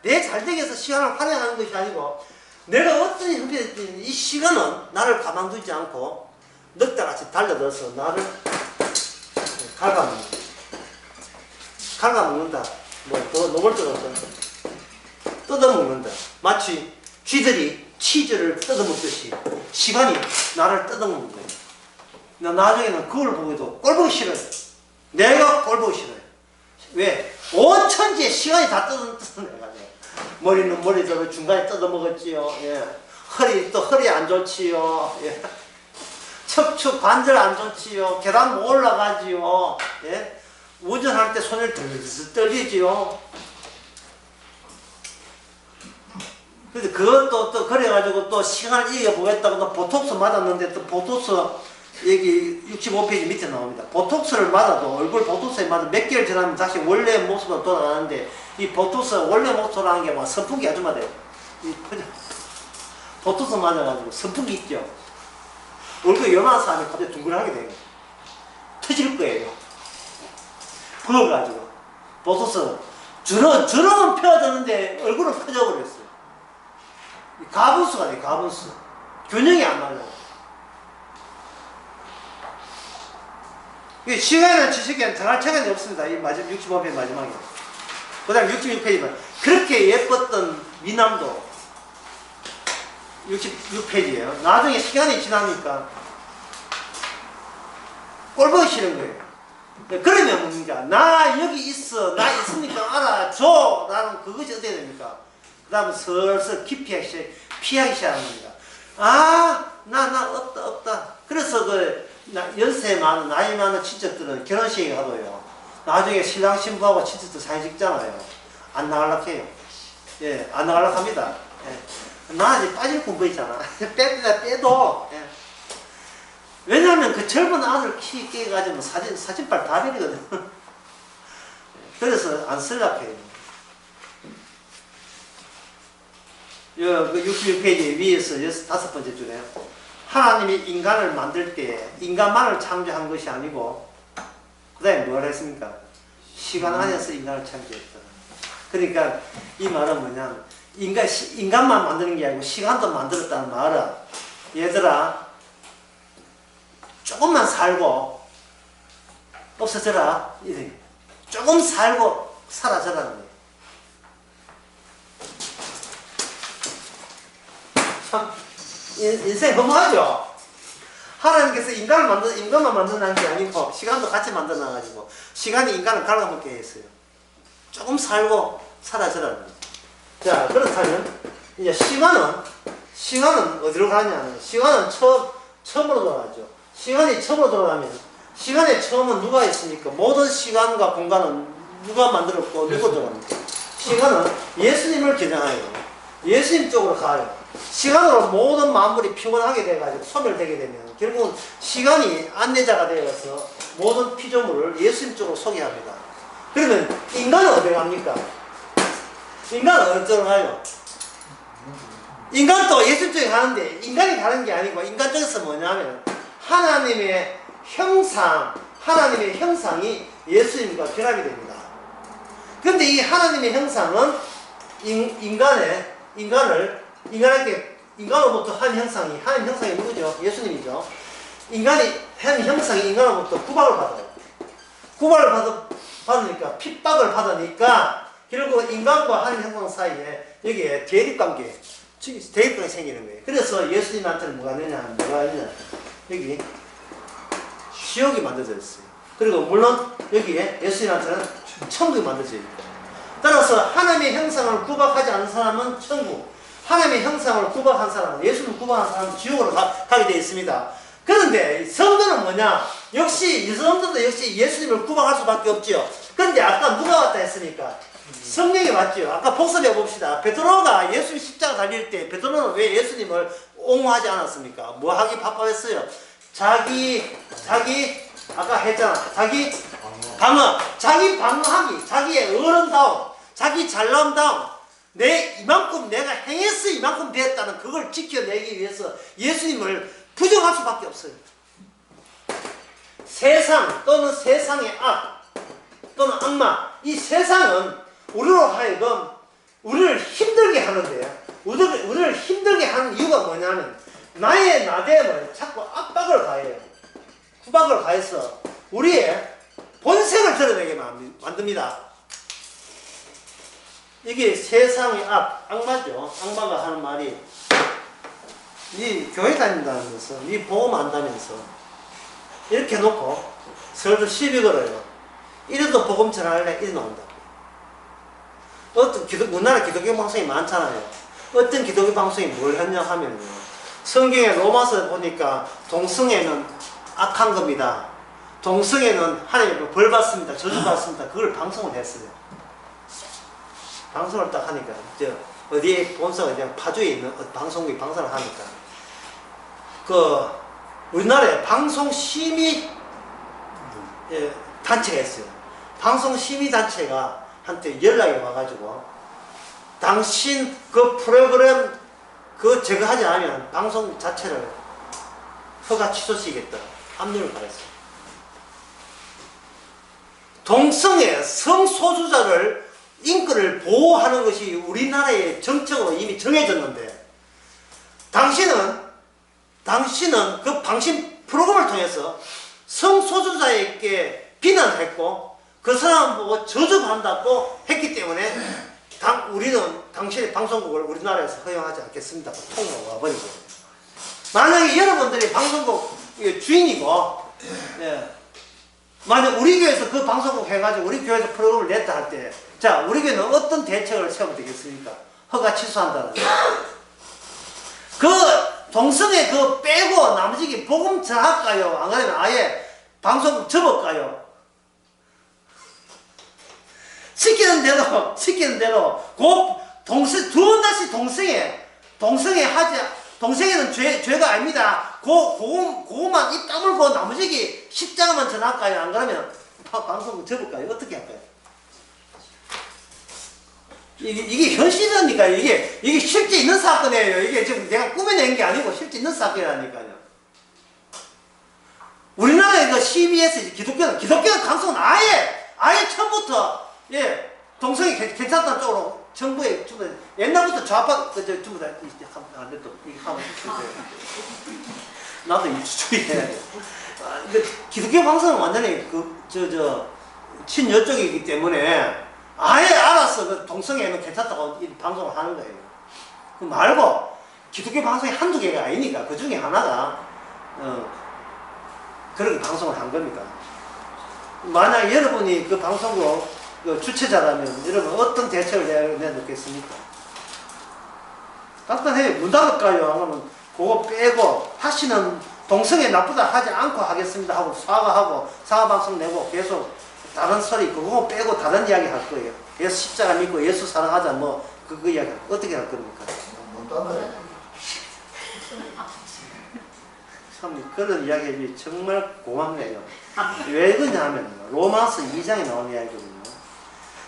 A: 내 잘되기 위해서 시간을 활용하는 것이 아니고 내가 어떤 형태든 이 시간은 나를 가만두지 않고 늑대같이 달려들어서 나를 갉아먹는다. 더 노골적으로 뜯어먹는다. 마치 쥐들이 치즈를 뜯어먹듯이 시간이 나를 뜯어먹는 거예요. 나중에는 그걸 보고도 꼴보기 싫어요. 내가 꼴보기 싫어요. 왜? 온 천지에 시간이 다 뜯어내가지고 머리는 머리대로 중간에 뜯어먹었지요. 예. 허리 안 좋지요. 예. 척추 관절 안 좋지요. 계단 못 올라가지요. 예. 운전할 때 손을 들들 떨리지요. 그래서 그것도 또 그래가지고 또 시간을 이겨보겠다고 또 보톡스 맞았는데 또 보톡스 여기 65페이지 밑에 나옵니다. 보톡스를 맞아도 얼굴 보톡스에 맞아 몇 개월 지나면 다시 원래 모습으로 돌아가는데 이 보톡스 원래 모습으로 하는 게 막 선풍기 아줌마 돼요. 이 보톡스 맞아가지고 선풍기 있죠. 얼굴 요만한 사람이 갑자기 둥글하게 돼요. 터질 거예요. 부어가지고 보톡스 주름은 펴졌는데 얼굴은 커져버렸어요. 가분수가 돼, 가분수. 균형이 안 맞아요. 시간이나 지식에는 들어갈 시간이 없습니다. 이 마지막 65페이지 마지막에. 그 다음 66페이지만. 그렇게 예뻤던 미남도 66페이지예요. 나중에 시간이 지나니까 꼴보기 싫은 거예요. 그러면 뭡니까? 나 여기 있어. 나 있으니까 알아줘. 나는 그것이 어떻게 됩니까? 그 다음에 슬슬 깊이 피하기 시작하는 겁니다. 나 없다. 그래서 연세 많은, 나이 많은 친척들은 결혼식에 가도요. 나중에 신랑 신부하고 친척들 사진 찍잖아요. 안 나가려고 해요. 예, 안 나가려고 합니다. 예. 나 아직 빠질 공부 있잖아. 빼도. 예. 왜냐하면 그 젊은 아들 키 깨가지고 사진빨 다 버리거든. 그래서 안 쓰려고 해요. 그 66페이지 위에서 다섯 번째 줄에 하나님이 인간을 만들 때 인간만을 창조한 것이 아니고 그 다음에 뭘 했습니까? 시간 안에서 인간을 창조했다. 그러니까 이 말은 뭐냐면 인간만 만드는 게 아니고 시간도 만들었다는 말은 얘들아 조금만 살고 없어져라. 조금 살고 사라져라는 거예요. 참 인생 허무하죠? 하나님께서 인간만 만든다는 게 아니고 시간도 같이 만들어놔가지고 시간이 인간을 갈라먹게 했어요. 조금 살고 사라져라는 거예요. 자, 그렇다면 이제 시간은 어디로 가냐면 시간은 처음으로 돌아가죠. 시간이 처음으로 돌아가면 시간의 처음은 누가 있습니까? 모든 시간과 공간은 누가 만들었고 누가 돌아갑니까? 시간은 예수님을 겨냥하여 예수님 쪽으로 가요. 시간으로 모든 만물이 피곤하게 돼가지고 소멸되게 되면 결국은 시간이 안내자가 되어서 모든 피조물을 예수님 쪽으로 소개합니다. 그러면 인간은 어디로 갑니까? 인간은 어디로 가요? 인간도 예수님 쪽에 가는데 인간이 가는 게 아니고 인간 쪽에서 뭐냐면 하나님의 형상이 예수님과 결합이 됩니다. 그런데 이 하나님의 형상은 인간으로부터 한 형상이, 하나님 형상이 누구죠? 예수님이죠. 한 형상이 인간으로부터 구박을 받아요. 구박을 받으니까, 핍박을 받으니까, 결국 인간과 하나님 형상 사이에 여기에 대립관계 생기는 거예요. 그래서 예수님한테는 뭐가 있느냐, 여기 지옥이 만들어져 있어요. 그리고 물론 여기에 예수님한테는 천국이 만들어져 있고. 따라서 하나님의 형상을 구박하지 않은 사람은 천국, 하나님의 형상을 구박한 사람은, 예수를 구박한 사람은 지옥으로 가게 되어 있습니다. 그런데 성도는 뭐냐? 역시 성도도 역시 예수님을 구박할 수밖에 없지요. 그런데 아까 누가 왔다 했습니까? 성령이 왔죠. 아까 복습해 봅시다. 베드로가 예수님 십자가 달릴 때 베드로는 왜 예수님을 옹호하지 않았습니까? 뭐 하기 바빠했어요? 아까 했잖아. 자기 방어하기, 자기의 어른다움, 자기 잘남다움, 이만큼 내가 행했어, 이만큼 됐다는 그걸 지켜내기 위해서 예수님을 부정할 수밖에 없어요. 세상 또는 세상의 악 또는 악마, 이 세상은 우리로 하여금 우리를 힘들게 하는데요. 우리를 힘들게 하는 이유가 뭐냐면 나의 나됨을 자꾸 압박을 가해요. 구박을 가해서 우리의 본색을 드러내게 만듭니다. 이게 세상의 악마죠. 악마가 하는 말이 이 교회 다닌다면서, 이 보험 안다면서 이렇게 해놓고 설도 시비 걸어요. 이래도 복음 전할래? 이래 나온다고. 우리나라 기독교 방송이 많잖아요. 어떤 기독교 방송이 뭘 했냐 하면요. 성경에 로마서 보니까 동성애는 악한 겁니다. 동성애는 하나님께 벌 받습니다. 저주 받습니다. 그걸 방송을 했어요. 방송을 딱 하니까 어디에 본사가 그냥 파주에 있는 방송국이 방송을 하니까 우리나라에 방송심의 단체가 있어요. 방송심의 단체가 한테 연락이 와가지고 당신 그 프로그램 제거하지 않으면 방송 자체를 허가 취소시키겠다. 압력을 가했어요. 동성애 성소수자를 인권을 보호하는 것이 우리나라의 정책으로 이미 정해졌는데 당신은 그 방송 프로그램을 통해서 성소수자에게 비난했고 그 사람 보고 저주한다고 했기 때문에 우리는 당신의 방송국을 우리나라에서 허용하지 않겠습니다. 통보가 와버리고 만약에 여러분들이 방송국 주인이고 만약 우리 교회에서 그 방송국 해가지고 우리 교회에서 프로그램을 냈다 할 때 자 우리 교회는 어떤 대책을 세우면 되겠습니까? 허가 취소한다는 그 동성애 빼고 나머지 복음 전할까요? 안 그러면 아예 방송국 접을까요? 시키는 대로 두번 다시 동성애는 죄가 아닙니다. 그거만 입 다물고 나머지 십자가만 전할까요? 안 그러면 방송국 접을까요? 어떻게 할까요? 이게 현실이니까 이게 실제 있는 사건이에요. 이게 지금 내가 꾸며낸 게 아니고 실제 있는 사건이라니까요. 우리나라의 그 CBS 기독교는 방송은 아예 처음부터 동성이 괜찮다는 쪽으로 정부에 옛날부터 좌파 전부 다 안 됐다. 이게 하면 나도 일주일에 해야 돼. 기독교 방송은 완전히 친여 쪽이기 때문에 아예 알아서 그 동성애는 괜찮다고 방송을 하는 거예요. 그 말고 기독교 방송이 한두 개가 아니니까 그 중에 하나가 그렇게 방송을 한 겁니다. 만약 여러분이 그 방송국 주최자라면 여러분 어떤 대책을 내놓겠습니까? 간단해요. 문 닫을까요? 아니면 그거 빼고 하시는 동성애 나쁘다 하지 않고 하겠습니다 하고 사과하고 사과방송 내고 계속 다른 소리 그거 빼고 다른 이야기 할 거예요. 예수 십자가 믿고 예수 사랑하자 그 이야기 어떻게 할 겁니까?
B: 문 닫아요.
A: 참 그런 이야기 정말 고맙네요. 왜 그러냐면 로마서 2장에 나오는 이야기거든요.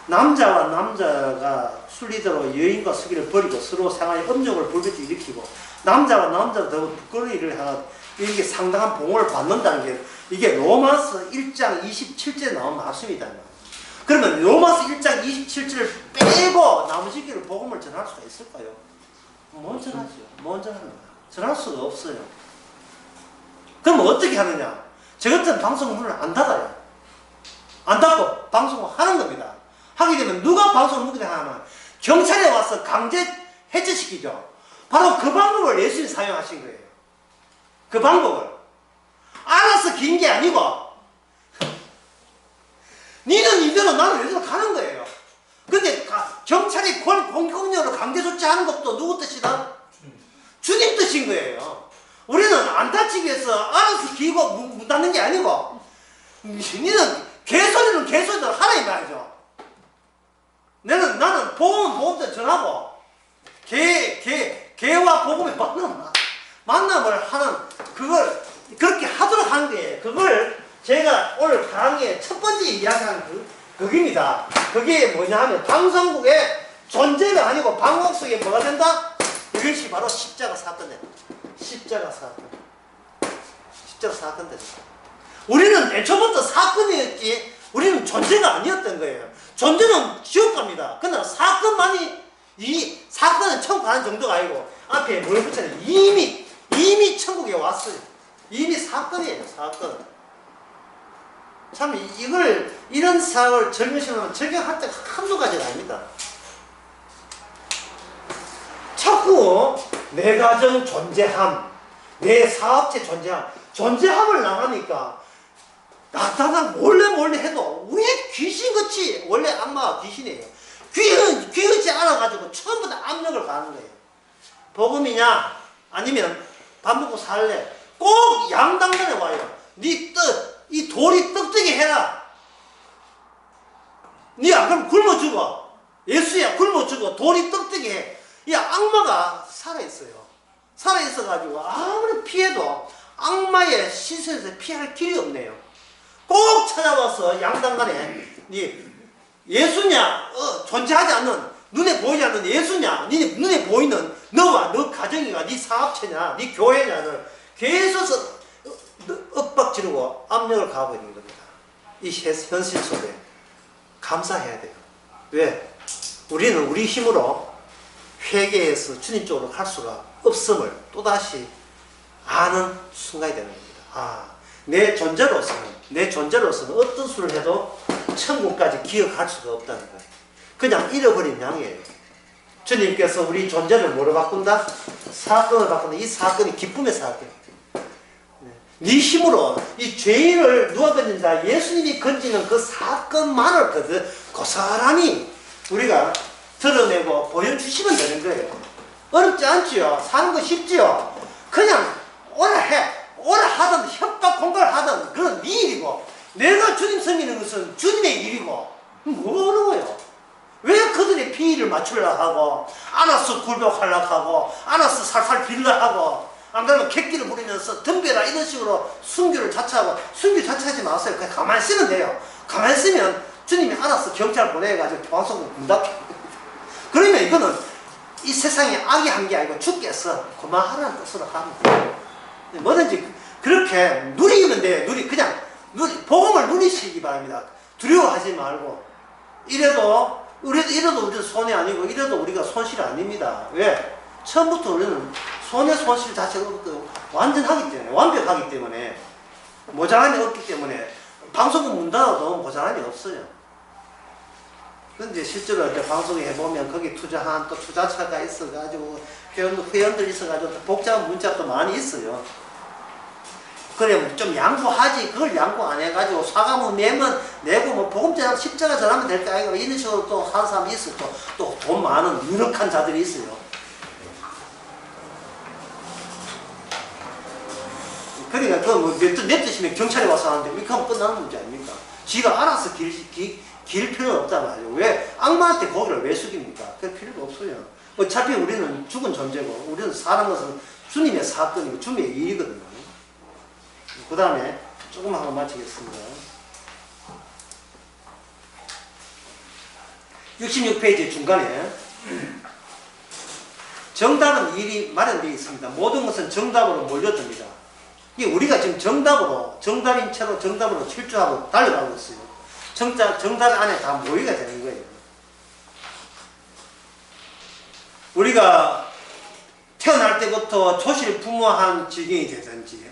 A: 남자와 남자가 순리대로 여인과 수기를 버리고 서로 생활에 음욕을 불빛을 일으키고 남자와 남자가 더 부끄러운 일을 하나 이게 상당한 봉헌을 받는다는 게 이게 로마서 1장 27절에 나온 말씀이다. 그러면 로마서 1장 27절을 빼고 나머지 길을 복음을 전할 수가 있을까요? 못 전하죠. 못 전합니다. 전할 수가 없어요. 그럼 어떻게 하느냐? 저 같은 방송 문을 안 닫아요. 안 닫고 방송을 하는 겁니다. 하게 되면 누가 방송을 묵게 하면 경찰에 와서 강제 해체시키죠. 바로 그 방법을 예수님이 사용하신 거예요. 그 방법을 알아서 긴 게 아니고 니는 이대로 나는 이대로 가는 거예요. 근데 경찰이 공권력으로 강제 조치하는 것도 누구 뜻이다? 주님 뜻인 거예요. 우리는 안 다치기 위해서 알아서 기고 문 닫는 게 아니고 니는 개소리는 개소리대로 하라 이 말이죠. 나는 보험대로 전하고 개와 복음의 만남을 하는 그걸 그렇게 하도록 하는 거예요. 그걸 제가 오늘 강의의 첫 번째 이야기한 그겁니다. 그게 뭐냐 하면 방송국의 존재가 아니고 방송 속에 뭐가 된다? 이것이 바로 십자가 사건이에요. 십자가 사건 되죠. 우리는 애초부터 사건이었지 우리는 존재가 아니었던 거예요. 존재는 지옥 갑니다. 그러나 사건만이 이 사건은 천국 가는 정도가 아니고 앞에 뭘 붙여요? 이미 천국에 왔어요. 이미 사건이에요. 사건. 참 이런 사업을 젊으시면 적용할 때가 한두 가지가 아닙니다. 자꾸 내 가정 존재함, 내 사업체 존재함을 나가니까 나타나 몰래 해도 왜 귀신같이 원래 악마가 귀신이에요. 귀하지 않아가지고 처음부터 압력을 가는 거예요. 복음이냐 아니면 밥 먹고 살래? 꼭 양당간에 와요. 네 뜻, 이 돌이 떡되게 해라. 네 안 그러면 굶어 죽어. 예수야 굶어 죽어. 돌이 떡되게 해. 이 악마가 살아있어요. 살아있어가지고 아무리 피해도 악마의 시선에서 피할 길이 없네요. 꼭 찾아와서 양당간에 네 예수냐 존재하지 않는 눈에 보이지 않는 예수냐 눈에 보이는 너와 너 가정이가 네 사업체냐 네 교회냐를 계속 엇박 지르고 압력을 가하고 있는 겁니다. 이 현실 속에 감사해야 돼요. 왜? 우리는 우리 힘으로 회개해서 주님 쪽으로 갈 수가 없음을 또다시 아는 순간이 되는 겁니다. 내 존재로서는 어떤 수를 해도 천국까지 기억할 수가 없다는 거예요. 그냥 잃어버린 양이에요. 주님께서 우리 존재를 뭐로 바꾼다? 사건을 바꾼다. 이 사건이 기쁨의 사건. 네 힘으로 이 죄인을 누가 건진다? 예수님이 건지는 그 사건만을 고스란히 우리가 드러내고 보여주시면 되는 거예요. 어렵지 않지요? 사는 거 쉽지요? 그냥 오라 해. 오라 하든 협박 공갈을 하든 그건 네 일이고 내가 주님 섬기는 것은 주님의 일이고 뭐가 어려워요? 왜 그들의 비위를 맞추려고 하고 알아서 굴복하려고 하고 알아서 살살 빌려 하고 안 그러면 객기를 부리면서 덤벼라 이런 식으로 순교를 자처하고 순교 자처하지 마세요. 그냥 가만히 쓰면 돼요. 가만히 쓰면 주님이 알아서 경찰 보내가지고 방송국 문 닫게. 그러면 이거는 이 세상에 악이 한 게 아니고 주께서 그만하라는 뜻으로 하면 돼요. 뭐든지 그렇게 누리면 돼요. 복음을 누리시기 바랍니다. 두려워하지 말고 이래도 우리는 손해 아니고 이래도 우리가 손실이 아닙니다. 왜? 처음부터 우리는 손해 손실 자체가 완전하기 때문에 완벽하기 때문에 모자람이 없기 때문에 방송국 문 닫아도 모자람이 없어요. 근데 실제로 이제 방송에 해보면 거기 투자한 또 투자처가 있어가지고 회원들 있어가지고 복잡한 문자도 많이 있어요. 그래 좀 양보하지. 그걸 양보 안 해가지고 사과문 내고 뭐 복음전하고 십자가 전하면 될 거 아니고 이런 식으로 또 하는 사람이 있어요. 또 돈 많은 유력한 자들이 있어요. 그러니까 그뭐 내 뜻이면 경찰에 와서 하는데 이렇게 하면 끝나는 문제 아닙니까? 지가 알아서 길 필요는 없단 말이에요. 왜? 악마한테 고개를 왜 숙입니까? 그럴 필요가 없어요. 어차피 우리는 죽은 존재고 우리는 사는 것은 주님의 사건이고 주님의 일이거든요. 그 다음에 조금 하고 마치겠습니다. 66페이지 중간에 정답은 일이 마련되어 있습니다. 모든 것은 정답으로 몰려듭니다. 이게 우리가 지금 정답인 채로 정답으로 질주하고 달려가고 있어요. 정답 안에 다 모의가 되는 거예요. 우리가 태어날 때부터 조실부모한 지경이 되든지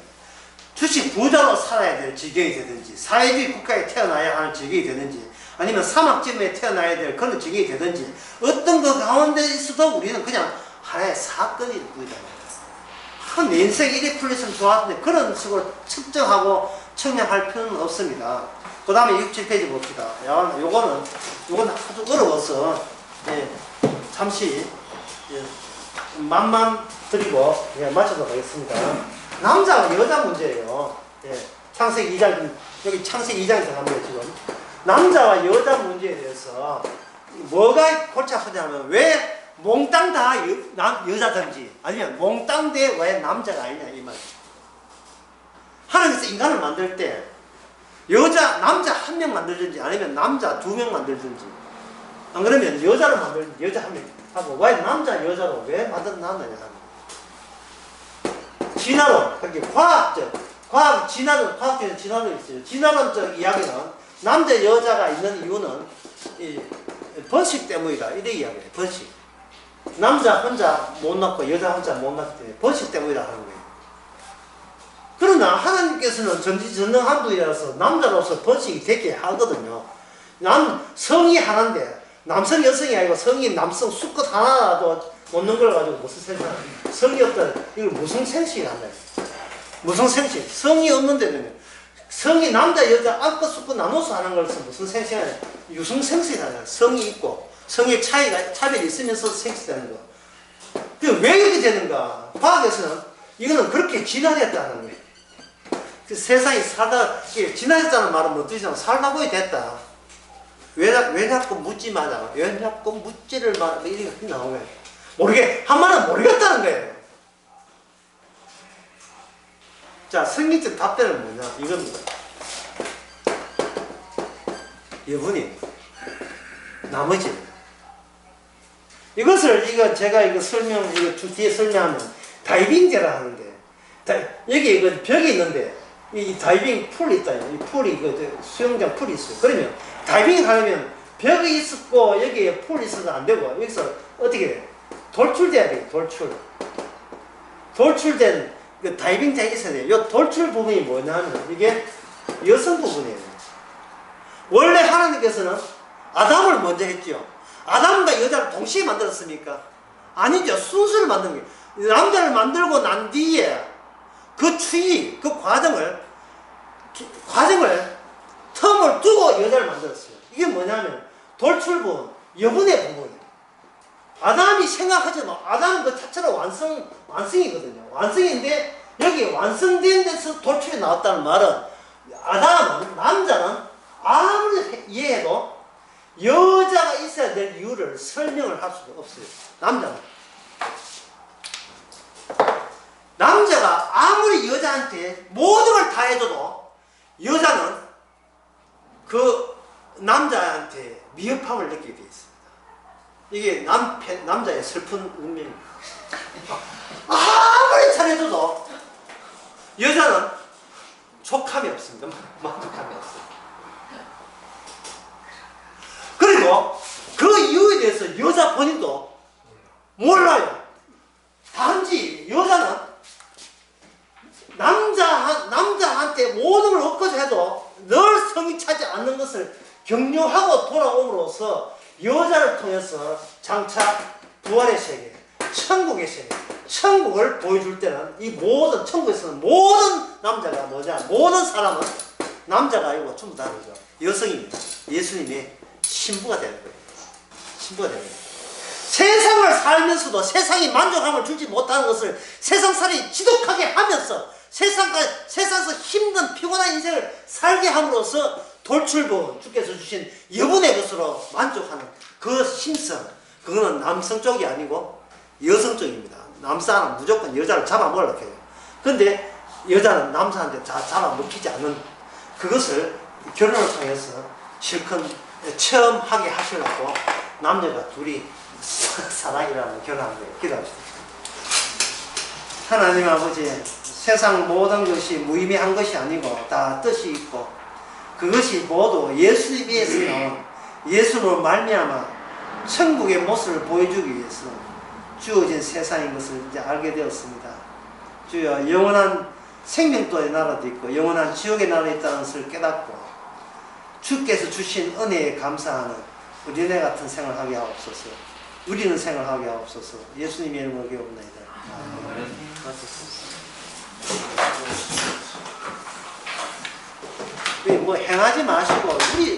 A: 주식 부자로 살아야 될 지경이 되든지 사회주의 국가에 태어나야 하는 지경이 되든지 아니면 사막지대에 태어나야 될 그런 지경이 되든지 어떤 그 가운데 있어도 우리는 그냥 하나의 사건이 있다. 내 인생 이래 풀렸으면 좋았는데 그런 식으로 측정하고 청량할 필요는 없습니다. 그 다음에 67페이지 봅시다. 요거는 아주 어려워서 잠시 맘만 드리고 마치도록 하겠습니다. 남자와 여자 문제예요. 창세기 2장, 여기 창세기 2장에서 합니다, 지금. 남자와 여자 문제에 대해서 뭐가 골치 아프냐면 왜 몽땅 다 여자든지 아니면 몽땅 대 왜 남자가 아니냐 이 말이에요. 하나님께서 인간을 만들 때 남자 한 명 만들든지 아니면 남자 2명 만들든지 안 그러면 여자를 만들든지 여자 한 명 하고 왜 남자 여자로 왜 만들어놨느냐 하는 진화론, 그게 과학적인 진화론이 있어요. 진화론적 이야기는 남자 여자가 있는 이유는 이 번식 때문이다 이래 이야기해요. 번식. 남자 혼자 못 낳고 여자 혼자 못 낳기 때문에 번식 때문이라 하는 거예요. 그러나 하나님께서는 전지전능한 분이라서 남자로서 번식이 되게 하거든요. 성이 하나인데 남성 여성이 아니고 성이 남성 수컷 하나라도 놓는 걸 가지고 무슨 생각? 성이 없다. 이걸 무성생식이란다. 무성생식. 성이 없는 데는 성이 남자 여자 암컷 수컷 나눠서 하는 것은 무슨 생식이 아니야? 유성생식이란다. 성이 있고 성의 차별이 있으면서 생식되는 거. 그 왜 이렇게 되는가? 과학에서는 이거는 그렇게 진화됐다는 거예요. 그 세상이 살다, 진화했다는 말은 뭐 뜻이냐면 살다 보이 됐다. 왜 자꾸 묻지 마자. 왜 자꾸 묻지를 마. 이렇게 나오는 거예요. 한마디는 모르겠다는 거예요. 자, 성경적 답변은 뭐냐? 이겁니다. 여분이 나머지 이것을 제가 뒤에 설명하면 다이빙제라 하는데, 여기 벽이 있는데 이 다이빙 풀이 있다. 이 풀이 수영장 풀이 있어요. 그러면 다이빙 하려면 벽이 있었고 여기에 풀이 있어도 안 되고 여기서 어떻게 돼? 돌출돼야 돼요. 돌출된 그 다이빙장이 있어야 돼요. 이 돌출 부분이 뭐냐면 이게 여성 부분이에요. 원래 하나님께서는 아담을 먼저 했죠. 아담과 여자를 동시에 만들었습니까? 아니죠. 순서를 만든 거예요. 남자를 만들고 난 뒤에 그 추이, 그 과정을 텀을 두고 여자를 만들었어요. 이게 뭐냐면 돌출 부분, 여분의 부분이에요. 아담이 생각하지만 아담은 그 자체로 완성이거든요. 완성인데 여기 완성된 데서 돌출이 나왔다는 말은 아담은, 남자는 아무리 이해해도 여자가 있어야 될 이유를 설명을 할 수가 없어요. 남자가 아무리 여자한테 모든 걸 다 해줘도 여자는 그 남자한테 미흡함을 느끼게 되어 있습니다. 이게 남자의 슬픈 운명입니다. 아무리 잘해줘도 여자는 족함이 없습니다. 만족함이 없어요. 그리고 그 이유에 대해서 여자 본인도 몰라요. 단지 여자는 남자한테 모든 걸 엎어져 해도 늘 성이 차지 않는 것을 격려하고 돌아옴으로써 여자를 통해서 장차 부활의 세계, 천국의 세계, 천국을 보여줄 때는 이 모든, 천국에서는 모든 남자가 모든 사람은 남자가 아니고 전부 다 여성입니다. 예수님의 신부가 되는 거예요. 신부가 되는 거예요. 세상을 살면서도 세상이 만족함을 주지 못하는 것을 세상살이 지독하게 하면서 세상에서 힘든 피곤한 인생을 살게 함으로써 돌출부, 주께서 주신 여분의 것으로 만족하는 그 심성, 그거는 남성 쪽이 아니고 여성 쪽입니다. 남자는 무조건 여자를 잡아먹으려고 해요. 근데 여자는 남자한테 잡아먹히지 않는 그것을 결혼을 통해서 실컷 체험하게 하시려고 남녀가 둘이 사랑이라는 결혼한 거예요. 기도합시다. 하나님 아버지, 세상 모든 것이 무의미한 것이 아니고 다 뜻이 있고 그것이 모두 예수님 위해서 나온 예수로 말미암아 천국의 모습을 보여주기 위해서 주어진 세상인 것을 이제 알게 되었습니다. 주여, 영원한 생명도의 나라도 있고 영원한 지옥의 나라도 있다는 것을 깨닫고 주께서 주신 은혜에 감사하는 우리네 같은 생활하게 하옵소서. 우리는 생활하게 하옵소서. 예수님의 이름으로 기도합니다. 뭐 행하지 마시고 우리